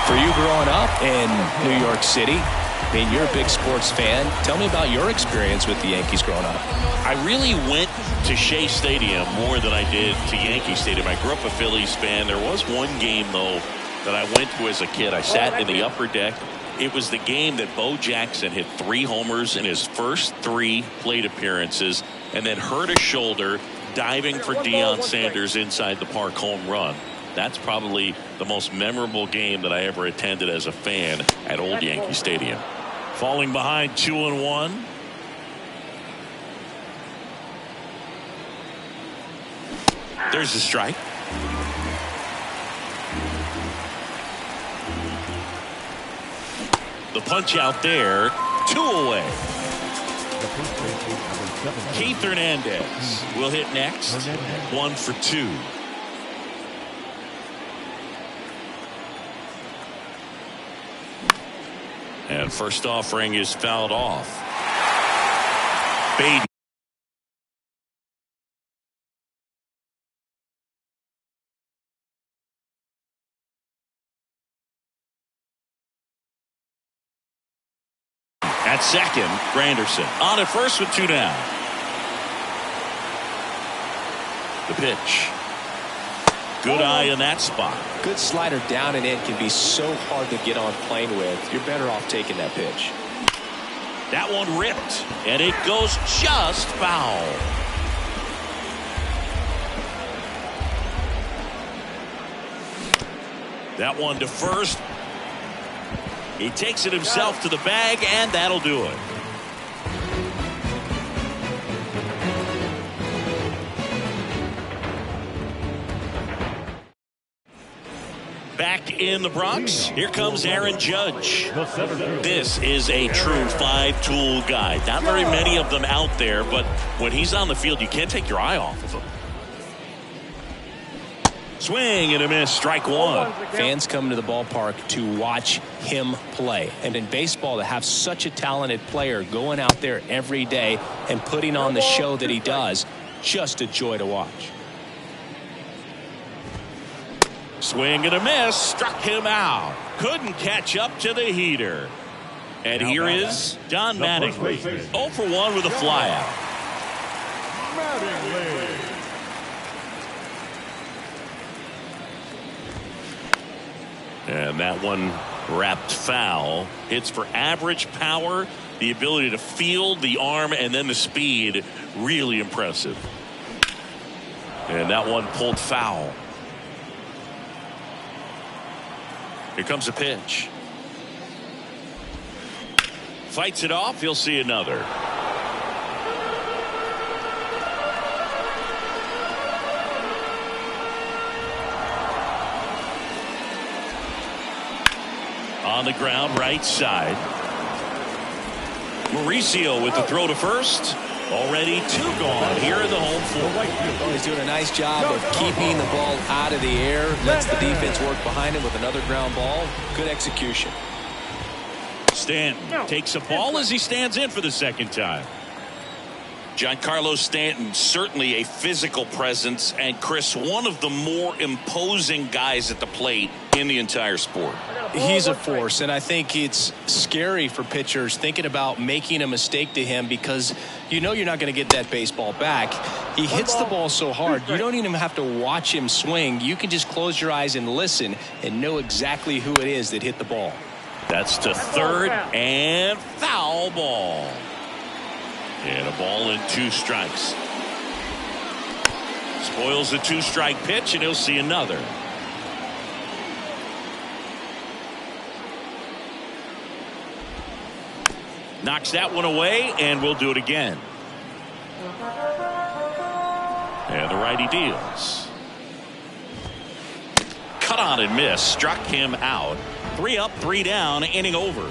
For you growing up in New York City, I mean, you're a big sports fan. Tell me about your experience with the Yankees growing up. I really went to Shea Stadium more than I did to Yankee Stadium. I grew up a Phillies fan. There was one game, though, that I went to as a kid. I sat in the upper deck. It was the game that Bo Jackson hit 3 homers in his first 3 plate appearances and then hurt his shoulder diving for Deion Sanders inside the park home run. That's probably the most memorable game that I ever attended as a fan at Old Yankee Stadium. Falling behind 2-1. There's the strike. The punch out there, 2 away. Keith Hernandez will hit next. 1 for 2. And first offering is fouled off. Baden. At second, Granderson on at first with 2 down. The pitch. Good eye in that spot. Good slider down and in can be so hard to get on plane with. You're better off taking that pitch. That one ripped, and it goes just foul. That one to first. He takes it himself to the bag, and that'll do it. Back in the Bronx, here comes Aaron Judge. This is a true 5-tool guy. Not very many of them out there, but when he's on the field, you can't take your eye off of him. Swing and a miss, strike 1. Fans come to the ballpark to watch him play. And in baseball, to have such a talented player going out there every day and putting on the show that he does, just a joy to watch. Swing and a miss, struck him out. Couldn't catch up to the heater. And here is Don Mattingly. 0 for 1 with a flyout. And that one wrapped foul. Hits for average power, the ability to field, the arm, and then the speed. Really impressive. And that one pulled foul. Here comes a pitch. Fights it off. He'll see another. On the ground, right side. Mauricio with the throw to first. Already 2 gone here in the home fourth. He's doing a nice job of keeping the ball out of the air. Lets the defense work behind him with another ground ball. Good execution. Stanton takes a ball as he stands in for the second time. Giancarlo Stanton, certainly a physical presence, and Chris, one of the more imposing guys at the plate in the entire sport. He's a force, and I think it's scary for pitchers thinking about making a mistake to him because you know you're not going to get that baseball back. He hits the ball so hard, you don't even have to watch him swing. You can just close your eyes and listen and know exactly who it is that hit the ball. That's to third, and foul ball. And a ball and 2 strikes. Spoils the 2-strike pitch, and he'll see another. Knocks that one away, and we'll do it again. And the righty deals. Cut on and miss. Struck him out. 3 up, 3 down, inning over.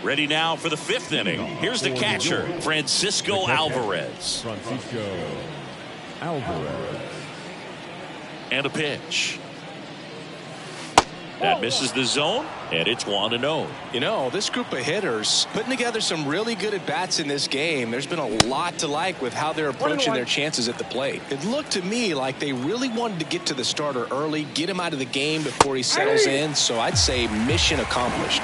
Ready now for the 5th inning. Here's the catcher, Francisco Alvarez. And a pitch. That misses the zone, and it's 1-0. You know, this group of hitters putting together some really good at-bats in this game. There's been a lot to like with how they're approaching their chances at the plate. It looked to me like they really wanted to get to the starter early, get him out of the game before he settles in. So I'd say mission accomplished.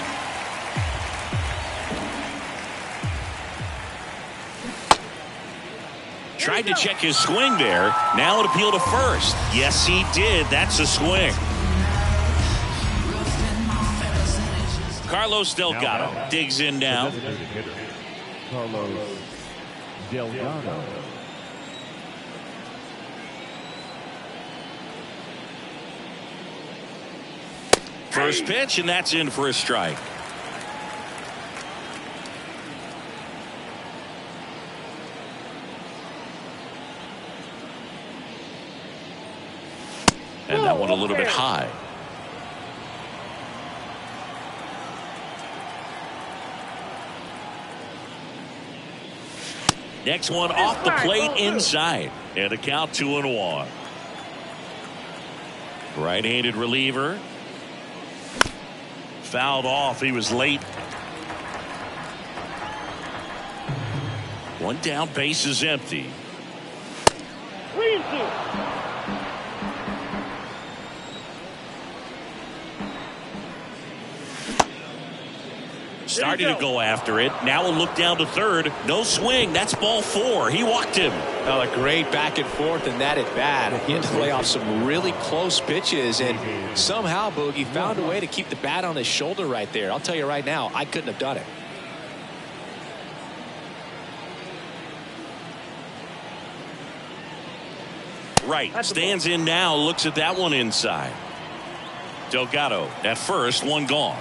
Tried to check his swing there. Now an appeal to first. Yes, he did. That's a swing. Carlos Delgado digs in now. Delgado. First pitch, and that's in for a strike. And that one a little bit high. Next one off the plate inside. And a count 2-1. Right-handed reliever. Fouled off. He was late. One down, base is empty. 3-2. Starting to go after it. Now a look down to third. No swing. That's ball 4. He walked him. Well, a great back and forth in that at bat. He had to lay off some really close pitches, and somehow Boogie found a way to keep the bat on his shoulder right there. I'll tell you right now, I couldn't have done it. Right. Stands in now. Looks at that one inside. Delgado at first. One gone.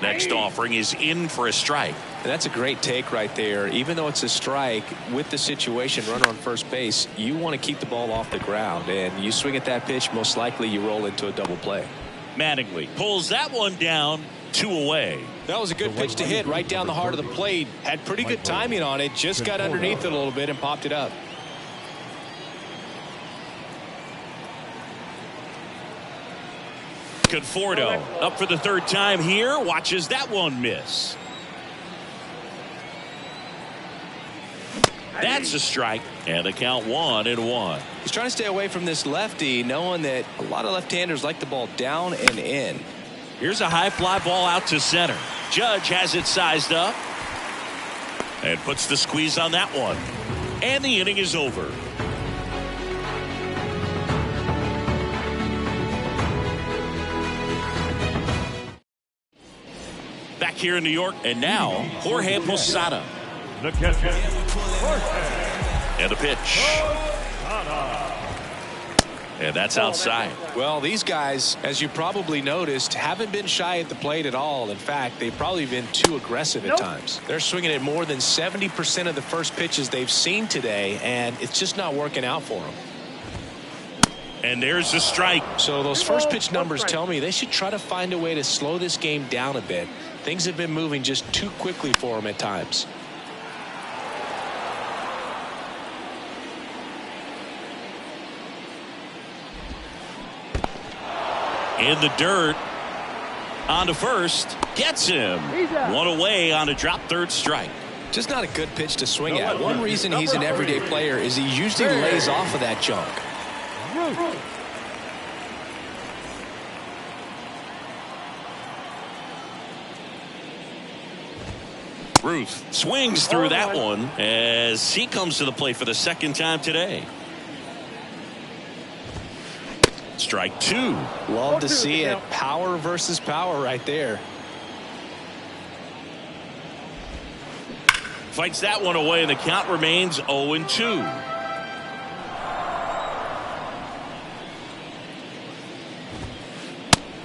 Next offering is in for a strike. And that's a great take right there. Even though it's a strike, with the situation, runner on first base, you want to keep the ball off the ground. And you swing at that pitch, most likely you roll into a double play. Mattingly pulls that one down. 2 away. That was a good pitch to hit right down the heart of the plate. Had pretty good timing on it. Just got underneath it a little bit and popped it up. Conforto up for the third time here. Watches that one miss. That's a strike. And the count 1-1. He's trying to stay away from this lefty, knowing that a lot of left-handers like the ball down and in. Here's a high fly ball out to center. Judge has it sized up and puts the squeeze on that one. And the inning is over. Back here in New York, and now Jorge Posada. The catcher, and a pitch. And that's outside. Well, these guys, as you probably noticed, haven't been shy at the plate at all. In fact, they've probably been too aggressive at times. They're swinging at more than 70% of the first pitches they've seen today, and it's just not working out for them. And there's the strike. So those first pitch numbers tell me they should try to find a way to slow this game down a bit. Things have been moving just too quickly for them at times. In the dirt. On to first. Gets him. One away on a drop third strike. Just not a good pitch to swing at. One reason he's an everyday player is he usually lays off of that junk. Ruth swings through that one as he comes to the plate for the second time today. Strike 2. Love to see it. Power versus power right there. Fights that one away, and the count remains 0-2.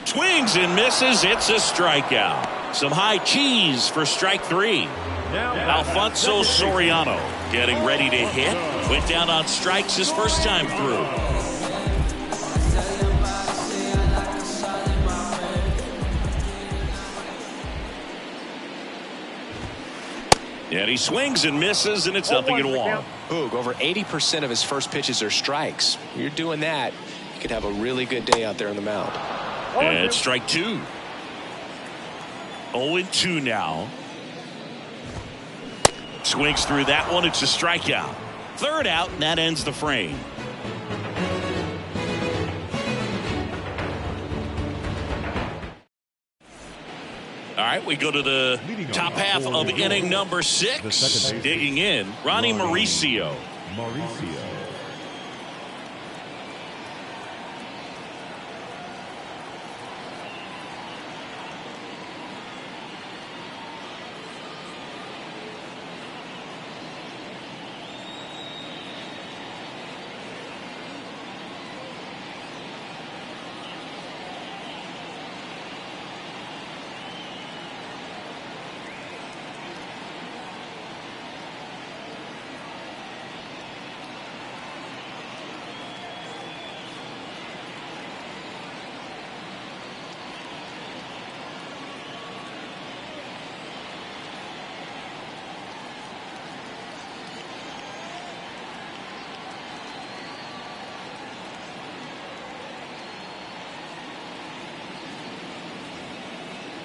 Swings and misses. It's a strikeout. Some high cheese for strike 3. Alfonso Soriano getting ready to hit. Went down on strikes his first time through. And he swings and misses, and it's 0-1. Boog, over 80% of his first pitches are strikes. You're doing that, you could have a really good day out there on the mound. And strike 2. 0-2 now. Swings through that one. It's a strikeout. Third out, and that ends the frame. All right, we go to the top half of inning number 6. Digging in, Ronnie Mauricio.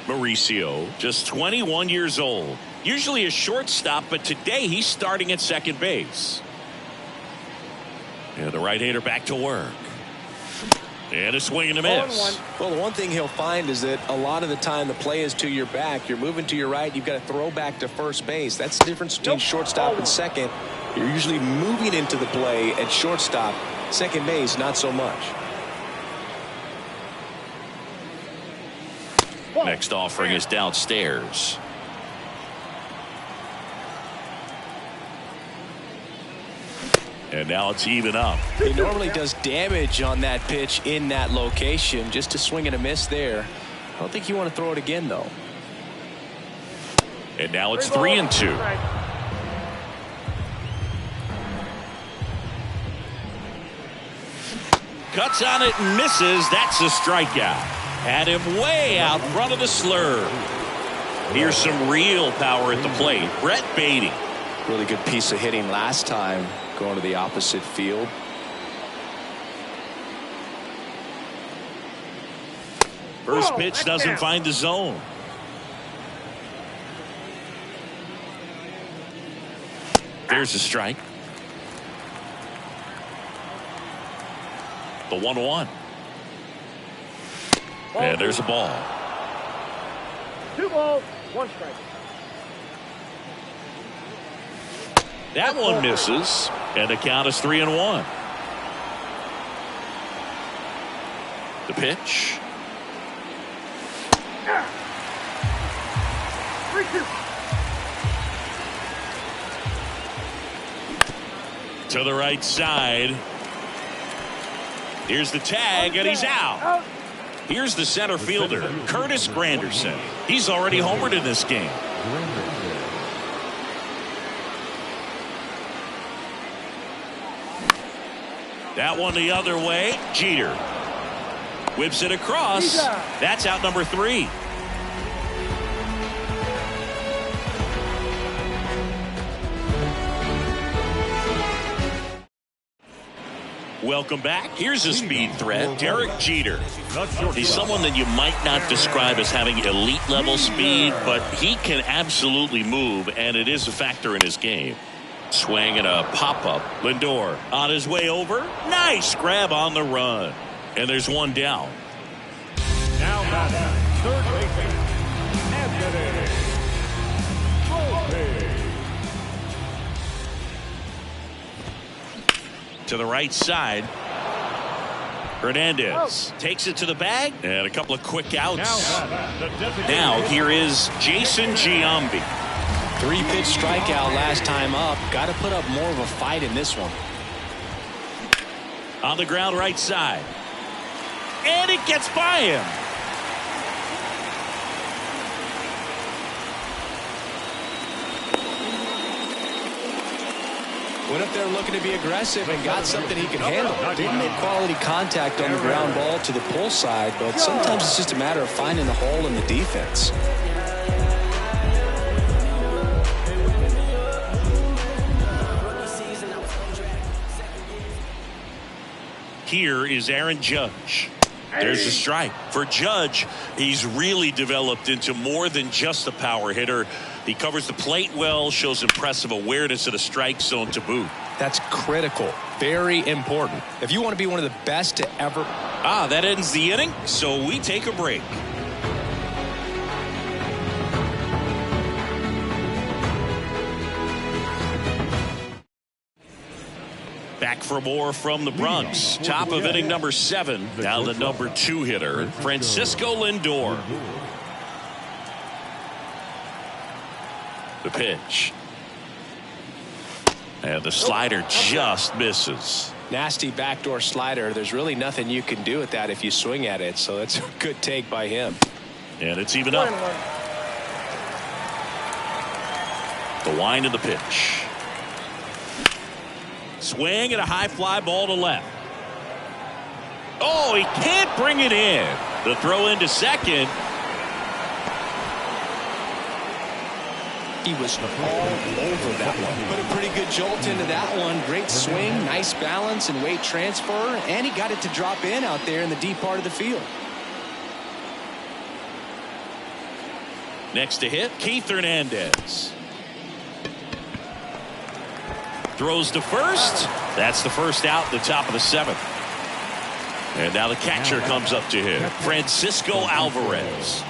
Mauricio, just 21 years old. Usually a shortstop, but today he's starting at second base. And the right-hander back to work. And a swing and a miss. Well, the one thing he'll find is that a lot of the time the play is to your back. You're moving to your right. You've got to throw back to first base. That's the difference between shortstop and second. You're usually moving into the play at shortstop. Second base, not so much. Next offering is downstairs. And now it's even up. He normally does damage on that pitch in that location. Just a swing and a miss there. I don't think you want to throw it again, though. And now it's 3-2. Cuts on it and misses. That's a strikeout. Had him way out front of the slurve. Here's some real power at the plate. Brett Baty. Really good piece of hitting last time, going to the opposite field. First pitch doesn't find the zone. There's a strike. The 1-1. And there's a ball. 2 balls, 1 strike. That one misses, and the count is 3-1. The pitch. 3-2. To the right side. Here's the tag, and he's out. Here's the center fielder, Curtis Granderson. He's already homered in this game. That one the other way. Jeter whips it across. That's out number 3. Welcome back. Here's a speed threat, Derek Jeter. He's someone that you might not describe as having elite level speed, but he can absolutely move, and it is a factor in his game. Swing and a pop-up. Lindor on his way over. Nice grab on the run. And there's one down. Now batting, third baseman, Anthony Volpe. To the right side. Hernandez takes it to the bag. And a couple of quick outs. Now here is Jason Giambi. 3-pitch strikeout last time up. Got to put up more of a fight in this one. On the ground right side. And it gets by him. Went up there looking to be aggressive and got something he could handle. Didn't make quality contact on the ground ball to the pull side, but sometimes it's just a matter of finding the hole in the defense. Here is Aaron Judge. There's a strike. For Judge, he's really developed into more than just a power hitter. He covers the plate well, shows impressive awareness of the strike zone to boot. That's critical. Very important. If you want to be one of the best to ever... That ends the inning, so we take a break. Back for more from the Bronx. Top of inning number 7. Now the number 2 hitter, Francisco Lindor. The pitch. And the slider just misses. Nasty backdoor slider. There's really nothing you can do with that if you swing at it, so it's a good take by him. And it's even up. The wind of the pitch. Swing and a high fly ball to left. Oh, he can't bring it in. The throw into second. He was all over that one. Put a pretty good jolt into that one. Great swing, nice balance and weight transfer, and he got it to drop in out there in the deep part of the field. Next to hit, Keith Hernandez. Throws to first. That's the first out, the top of the 7th. And now the catcher comes up to hit, Francisco Alvarez.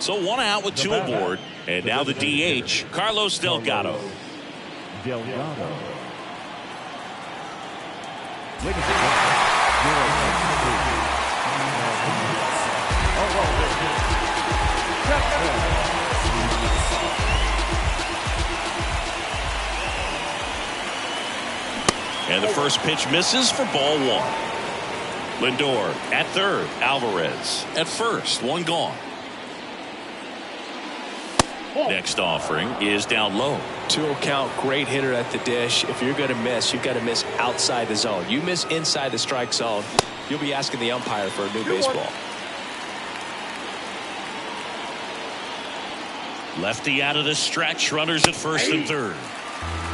So 1 out with 2 aboard. And now the DH, Carlos Delgado. And the first pitch misses for ball 1. Lindor at third, Alvarez at first, 1 gone. Next offering is down low. 2 count, great hitter at the dish. If you're going to miss, you've got to miss outside the zone. You miss inside the strike zone, you'll be asking the umpire for a new baseball. Lefty out of the stretch, runners at first and third.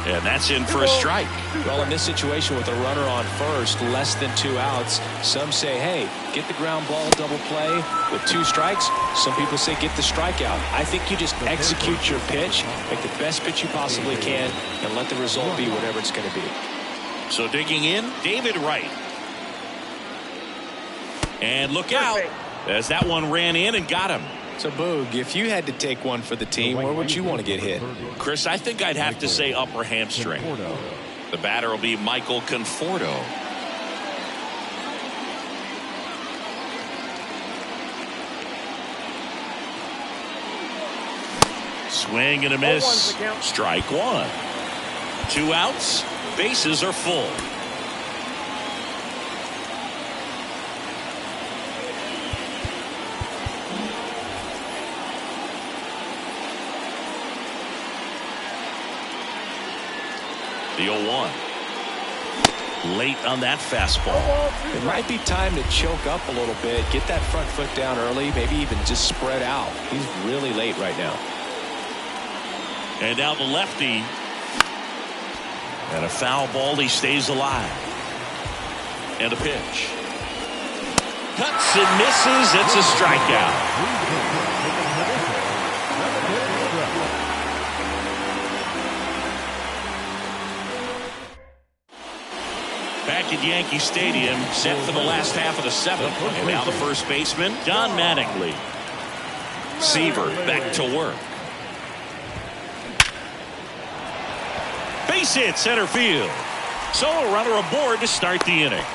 And that's in for a strike. Well, in this situation with a runner on first, less than 2 outs, some say, hey, get the ground ball, double play with 2 strikes. Some people say get the strikeout. I think you just execute your pitch, make the best pitch you possibly can, and let the result be whatever it's going to be. So digging in, David Wright. And look out, as that one ran in and got him. So, Boog, if you had to take one for the team, where would you want to get hit? Chris, I think I'd have to say upper hamstring. The batter will be Michael Conforto. Swing and a miss. Strike 1. 2 outs. Bases are full. The 0-1. Late on that fastball. It might be time to choke up a little bit, get that front foot down early, maybe even just spread out. He's really late right now. And now the lefty. And a foul ball, he stays alive. And a pitch. Cuts and misses. It's a strikeout. Back at Yankee Stadium, set for the last half of the 7th. And now the first baseman, Don Mattingly. Seaver back to work. Base hit center field. So a runner aboard to start the inning.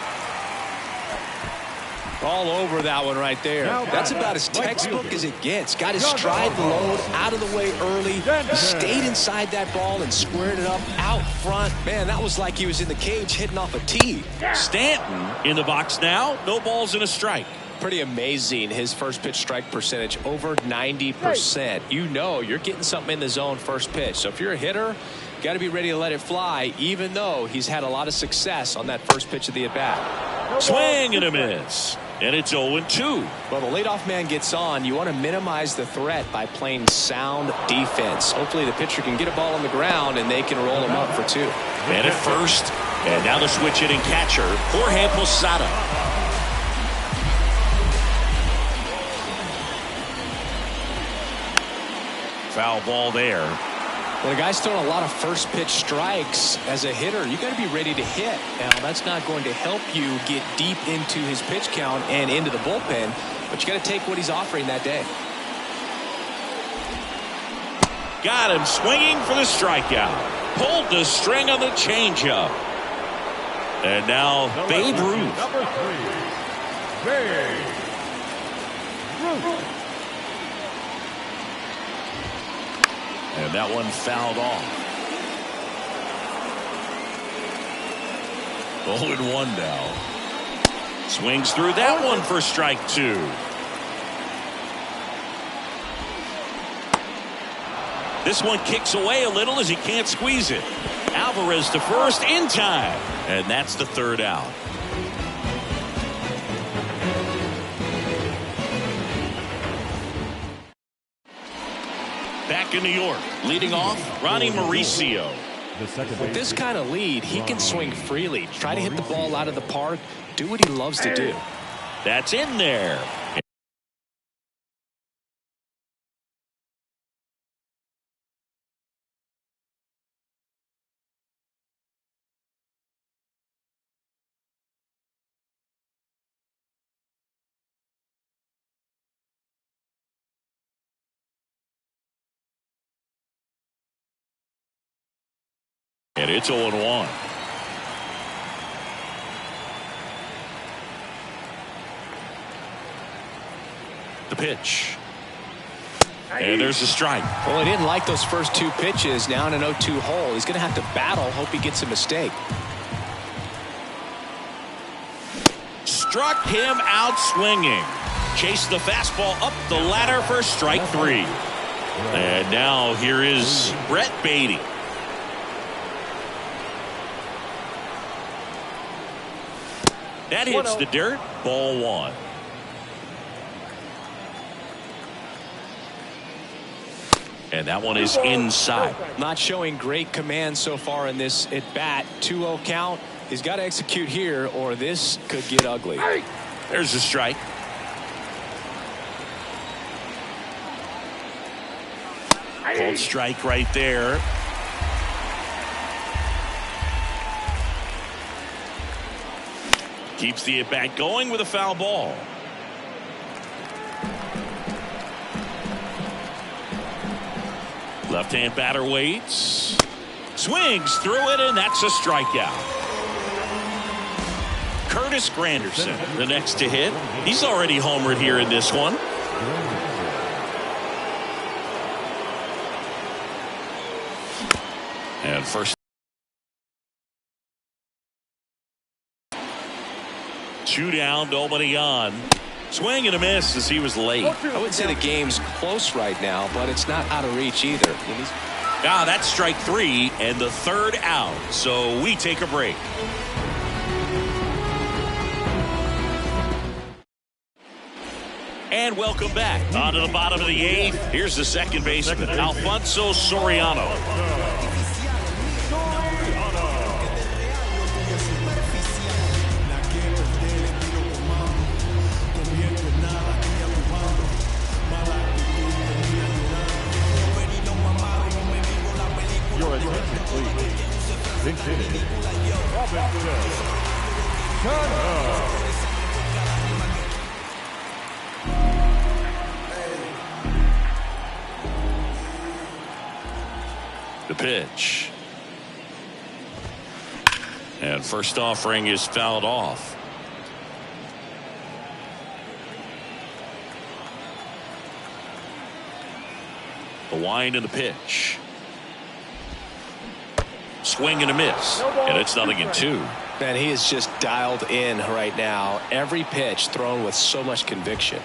All over that one right there. That's about as textbook as it gets. Got his stride load out of the way early. Stayed inside that ball and squared it up out front. Man, that was like he was in the cage hitting off a tee. Stanton in the box now. No balls and a strike. Pretty amazing. His first pitch strike percentage over 90%. You know you're getting something in the zone first pitch. So if you're a hitter, got to be ready to let it fly, even though he's had a lot of success on that first pitch of the at-bat. Swing and a miss. And it's 0-2. Well, the leadoff man gets on. You want to minimize the threat by playing sound defense. Hopefully the pitcher can get a ball on the ground and they can roll him up for 2. And at first, and now the switch hitting catcher, Jorge Posada. Foul ball there. Well, the guy's throwing a lot of first pitch strikes. As a hitter, you got to be ready to hit. Now, that's not going to help you get deep into his pitch count and into the bullpen, but you got to take what he's offering that day. Got him swinging for the strikeout. Pulled the string on the changeup. And now Babe Ruth. Number 3, Babe Ruth. And that one fouled off. 0-1 now. Swings through that one for strike 2. This one kicks away a little as he can't squeeze it. Alvarez to first in time. And that's the 3rd out. Back in New York, leading off, Ronnie Mauricio. With this kind of lead, he can swing freely, try to hit the ball out of the park, do what he loves to do. That's in there. And it's 0-1. The pitch. And there's a strike. Well, he didn't like those first two pitches. Now in an 0-2 hole. He's going to have to battle. Hope he gets a mistake. Struck him out swinging. Chased the fastball up the ladder for strike 3. And now here is Brett Baty. That hits the dirt. Ball 1. And that one is inside. Not showing great command so far in this at bat. 2-0 count. He's got to execute here or this could get ugly. There's a strike. Called strike right there. Keeps the at-bat going with a foul ball. Left-hand batter waits. Swings through it, and that's a strikeout. Curtis Granderson, the next to hit. He's already homered here in this one. And first. 2 down, nobody on. Swing and a miss as he was late. I wouldn't say the game's close right now, but it's not out of reach either. That's strike 3 and the 3rd out. So we take a break. And welcome back. On to the bottom of the 8th. Here's the second baseman, Alfonso Soriano. Big City. Robinson. Turner. The pitch. And first offering is fouled off. The wind and the pitch. Swing and a miss. And it's 0-2. Man, he is just dialed in right now. Every pitch thrown with so much conviction.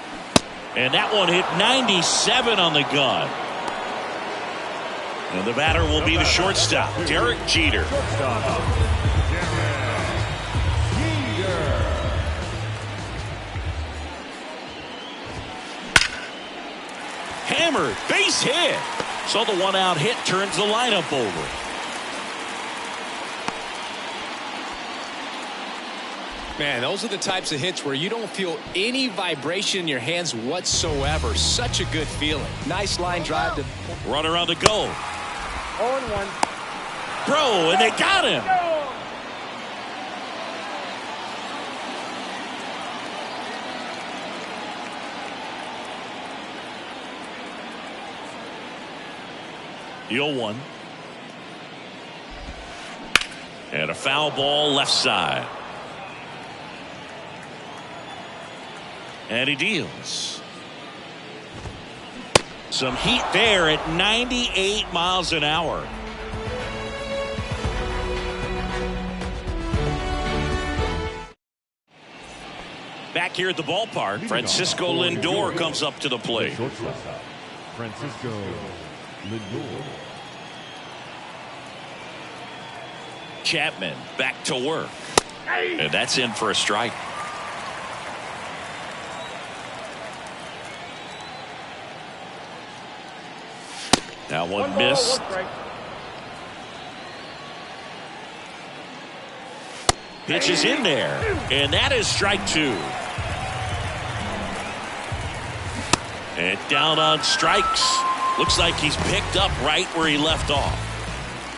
And that one hit 97 on the gun. And the batter will be the shortstop, Derek Jeter. Hammered, base hit. So the 1-out hit turns the lineup over. Man, those are the types of hits where you don't feel any vibration in your hands whatsoever. Such a good feeling. Nice line drive to runner on the go. 0-1. Throw, and they got him. The 0-1. And a foul ball left side. And he deals. Some heat there at 98 miles an hour. Back here at the ballpark, Francisco Lindor comes up to the plate. Francisco Lindor. Chapman back to work. And that's in for a strike. That one missed. Pitch is in there, and that is strike 2. And down on strikes. Looks like he's picked up right where he left off.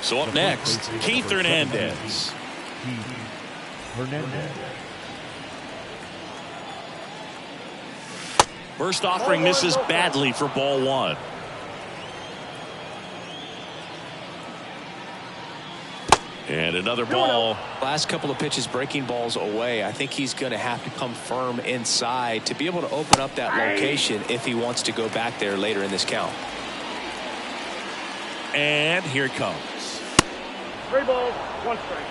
So up next, Keith Hernandez. First offering misses badly for ball 1. And another ball. Last couple of pitches breaking balls away. I think he's going to have to come firm inside to be able to open up that location if he wants to go back there later in this count. And here it comes. 3 balls, 1 strike.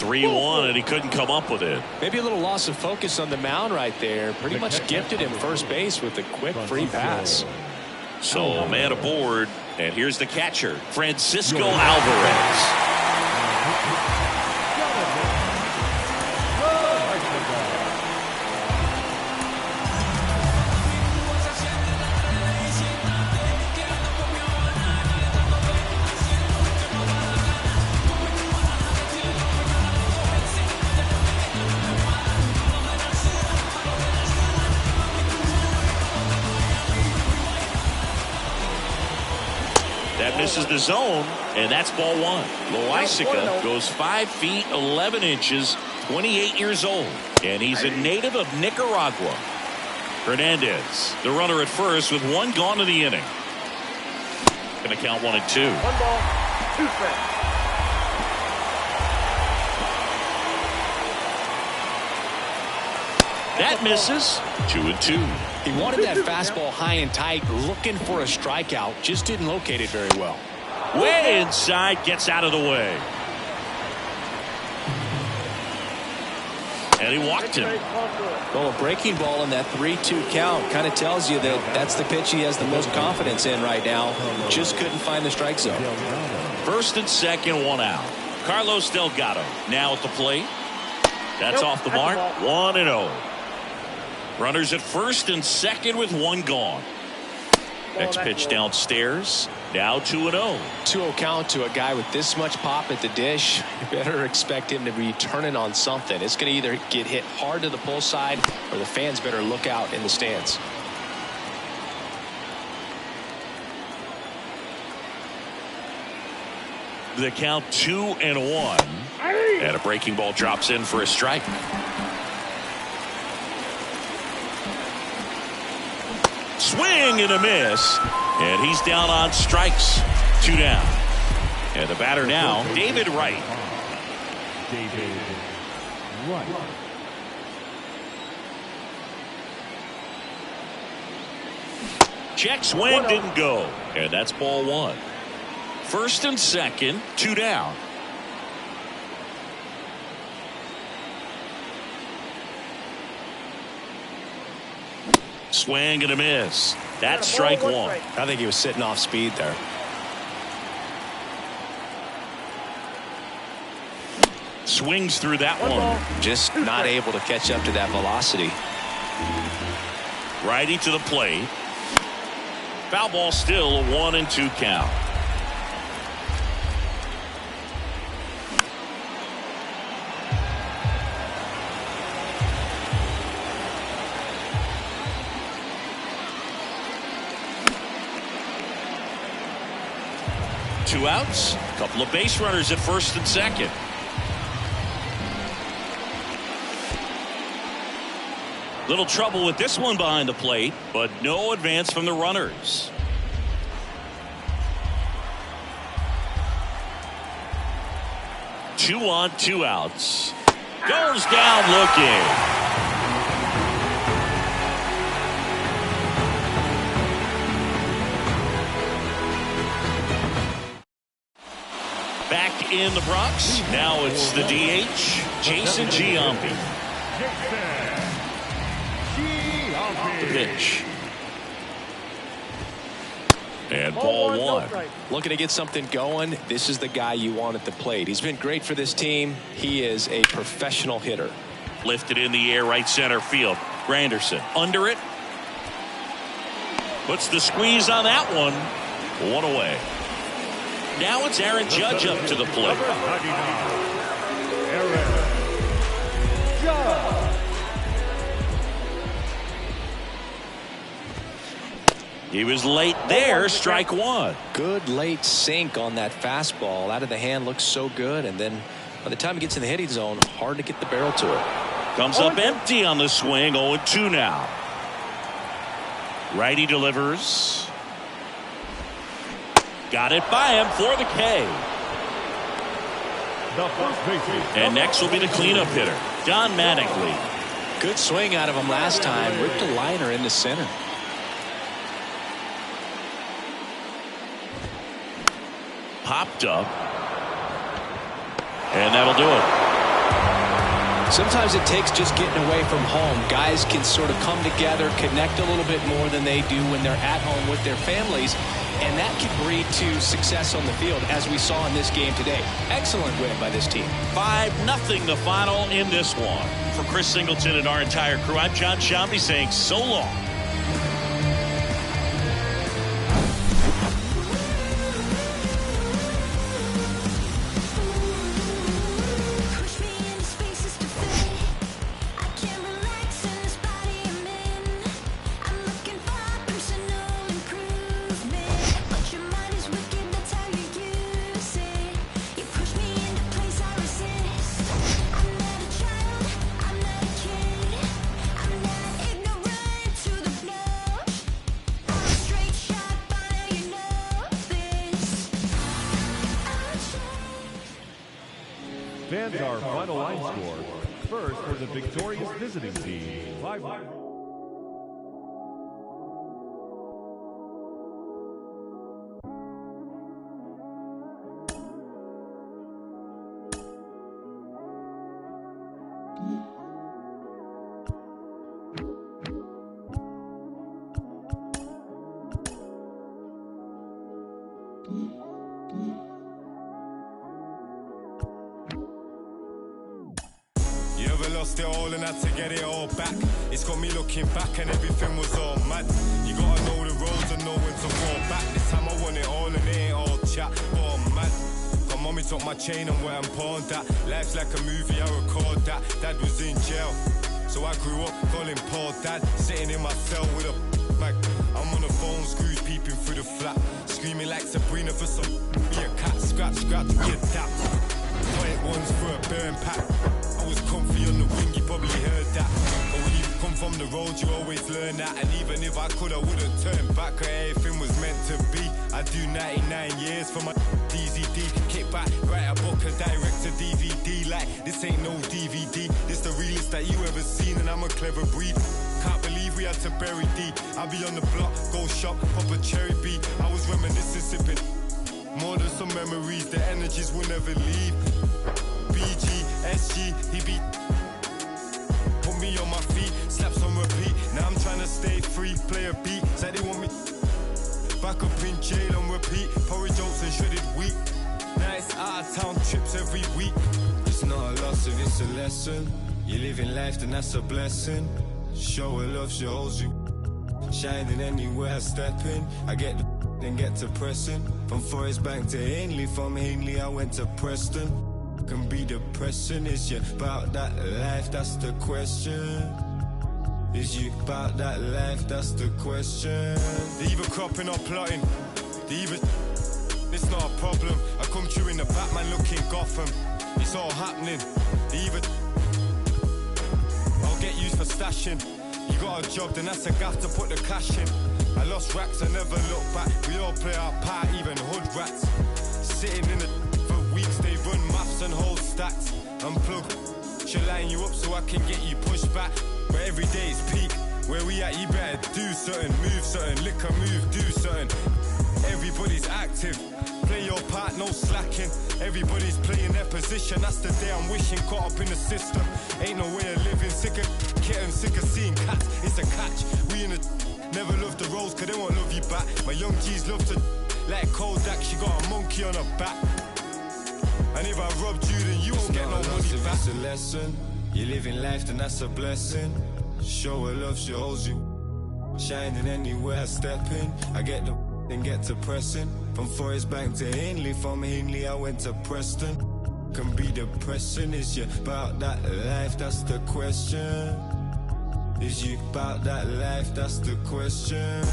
(3-1), and he couldn't come up with it. Maybe a little loss of focus on the mound right there. Pretty much gifted him first base with a quick free pass. So man aboard, and here's the catcher, Francisco Alvarez. That misses the zone, and that's ball 1. Loaisiga goes 5 feet 11 inches, 28 years old, and he's a native of Nicaragua. Hernandez, the runner at first with 1 gone in the inning. Going to count 1 and 2. 1 ball, 2 strikes. That misses. 2 and 2. He wanted that fastball high and tight, looking for a strikeout. Just didn't locate it very well. Way inside, gets out of the way. And he walked him. Well, a breaking ball in that 3-2 count kind of tells you that that's the pitch he has the most confidence in right now. Just couldn't find the strike zone. First and second, 1 out. Carlos Delgado now at the plate. That's off the mark. 1-0. Runners at first and second with 1 gone. Next pitch downstairs. Now 2-0. 2-0 count to a guy with this much pop at the dish. You better expect him to be turning on something. It's going to either get hit hard to the pull side, or the fans better look out in the stands. The count 2-1. And a breaking ball drops in for a strike. Swing and a miss, and he's down on strikes. 2 down. And the batter now, David Wright. Check swing, didn't go, and that's ball 1. First and second, 2 down. Swing and a miss. That's strike 1. I think he was sitting off speed there. Swings through that one. Just not able to catch up to that velocity. Righty to the plate. Foul ball still, a 1-2 count. Two outs, a couple of base runners at first and second. Little trouble with this one behind the plate, but no advance from the runners. Two on, 2 outs. Goes down looking. Back in the Bronx. Now it's the DH, Jason Giambi. The pitch. And ball 1. Looking to get something going. This is the guy you want at the plate. He's been great for this team. He is a professional hitter. Lifted in the air, right center field. Granderson under it. Puts the squeeze on that one. 1 away. Now it's Aaron Judge up to the plate. Aaron Judge. He was late there, strike one. Good late sink on that fastball. Out of the hand, looks so good. And then by the time he gets in the hitting zone, hard to get the barrel to it. Comes up empty on the swing, 0-2 now. Righty delivers. Got it by him for the K. The first baseman. And next will be the cleanup hitter, Don Mattingly. Good swing out of him last time. Ripped a liner into center. Popped up. And that'll do it. Sometimes it takes just getting away from home. Guys can sort of come together, connect a little bit more than they do when they're at home with their families. And that can breed to success on the field, as we saw in this game today. Excellent win by this team. 5-0 the final in this one. For Chris Singleton and our entire crew, I'm John Shambi saying so long. Fans, our final line score. First for the victorious visiting team. 5. You ever lost it all and had to get it all back? It's got me looking back and everything was all mad. You gotta know the roads and know when to fall back. This time I want it all and it ain't all chat. Oh man, my mommy took my chain and where I'm pawned at. Life's like a movie, I record that. Dad was in jail, so I grew up calling Paul Dad. Sitting in my cell with a mag. I'm on the phone, screws peeping through the flat. Screaming like Sabrina for some be a cat. Scratch, scratch, be a tap. 21s for a burn pack. I was comfy on the wing, you probably heard that. But when you come from the road, you always learn that. And even if I could, I wouldn't turn back. Everything was meant to be. I do 99 years for my DZD. Kick back, write a book and direct to DVD. Like, this ain't no DVD. This the realest that you ever seen, and I'm a clever breed. Can't believe we had to bury D. I be on the block, go shop, pop a cherry B. I was reminiscing, sipping. More than some memories, the energies will never leave. BG, SG, he beat. Put me on my feet, slaps on repeat. Now I'm trying to stay free, play a beat. Said they want me back up in jail on repeat. Porridge oats and shredded wheat. Now it's out of town trips every week. It's not a loss if it's a lesson. You're living life, then that's a blessing. Show her love, she holds you. Shining anywhere I step in. I get the then get to pressing. From Forest Bank to Ainley, from Ainley I went to Preston. Can be depressing, is you about that life, that's the question. Is you about that life, that's the question. They either cropping or plotting, they either it's not a problem. I come through in the Batman looking Gotham. It's all happening, they either I'll get used for stashing. You got a job, then that's a gaff to put the cash in. I lost racks, I never look back. We all play our part, even hood rats. Sitting in the for weeks, they run maths and hold stats. Unplug, she'll line you up so I can get you pushed back. But every day is peak. Where we at, you better do something, move something, lick a move, do something. Everybody's active, play your part, no slacking. Everybody's playing their position, that's the day I'm wishing. Caught up in the system, ain't no way of living. Sick of kittens, sick of seeing cats, it's a catch. We in the never love the roles, cause they won't love you back. My young G's love to like Kodak, she got a monkey on her back. And if I robbed you, then you won't get no money back. It's a lesson, you're living life, then that's a blessing. Show her love, she holds you. Shining anywhere I step in. I get the then get to Preston. From Forest Bank to Hindley, from Hindley I went to Preston. Can be depression, is you about that life, that's the question. Is you about that life, that's the question.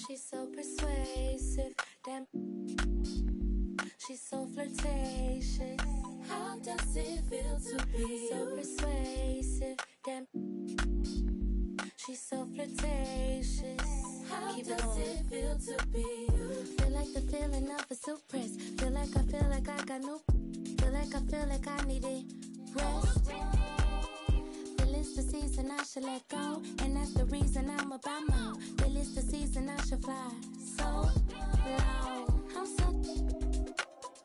She's so persuasive, damn. She's so flirtatious. How does it feel to be so persuasive, damn? She's so flirtatious. How does it feel to be you? Feel like the feeling of a suppress. Feel like I got no. Feel like I needed rest. It's the season I should let go, and that's the reason I'm about more. Feel it's the season I should fly so low. I'm so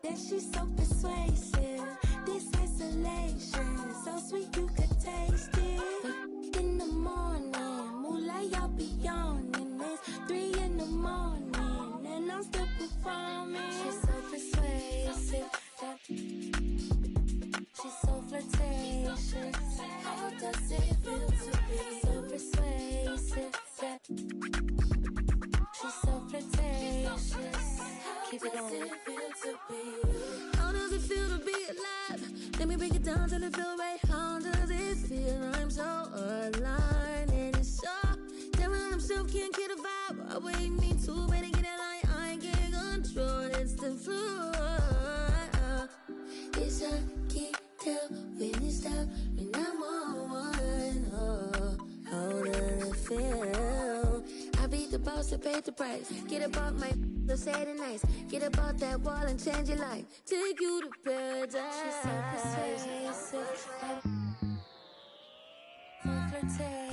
that she's so persuasive. This isolation, so sweet you could taste it. In the morning, moonlight I'll be yawning. It's 3 in the morning, and I'm still performing. She's so persuasive. She's so flirtatious. How does it feel to be so persuasive? She's so flirtatious. Keep it going. How does it feel to be alive? Let me break it down till it feel right. How does it feel? I'm so aligned and it's so damn I'm still can't get a vibe. I wait me too many get in line. I ain't getting control. It's the floor. It's a to pay the price. Get about my so say it nice. Get about that wall and change your life. Take you to paradise. She's so persuasive, so flirtatious.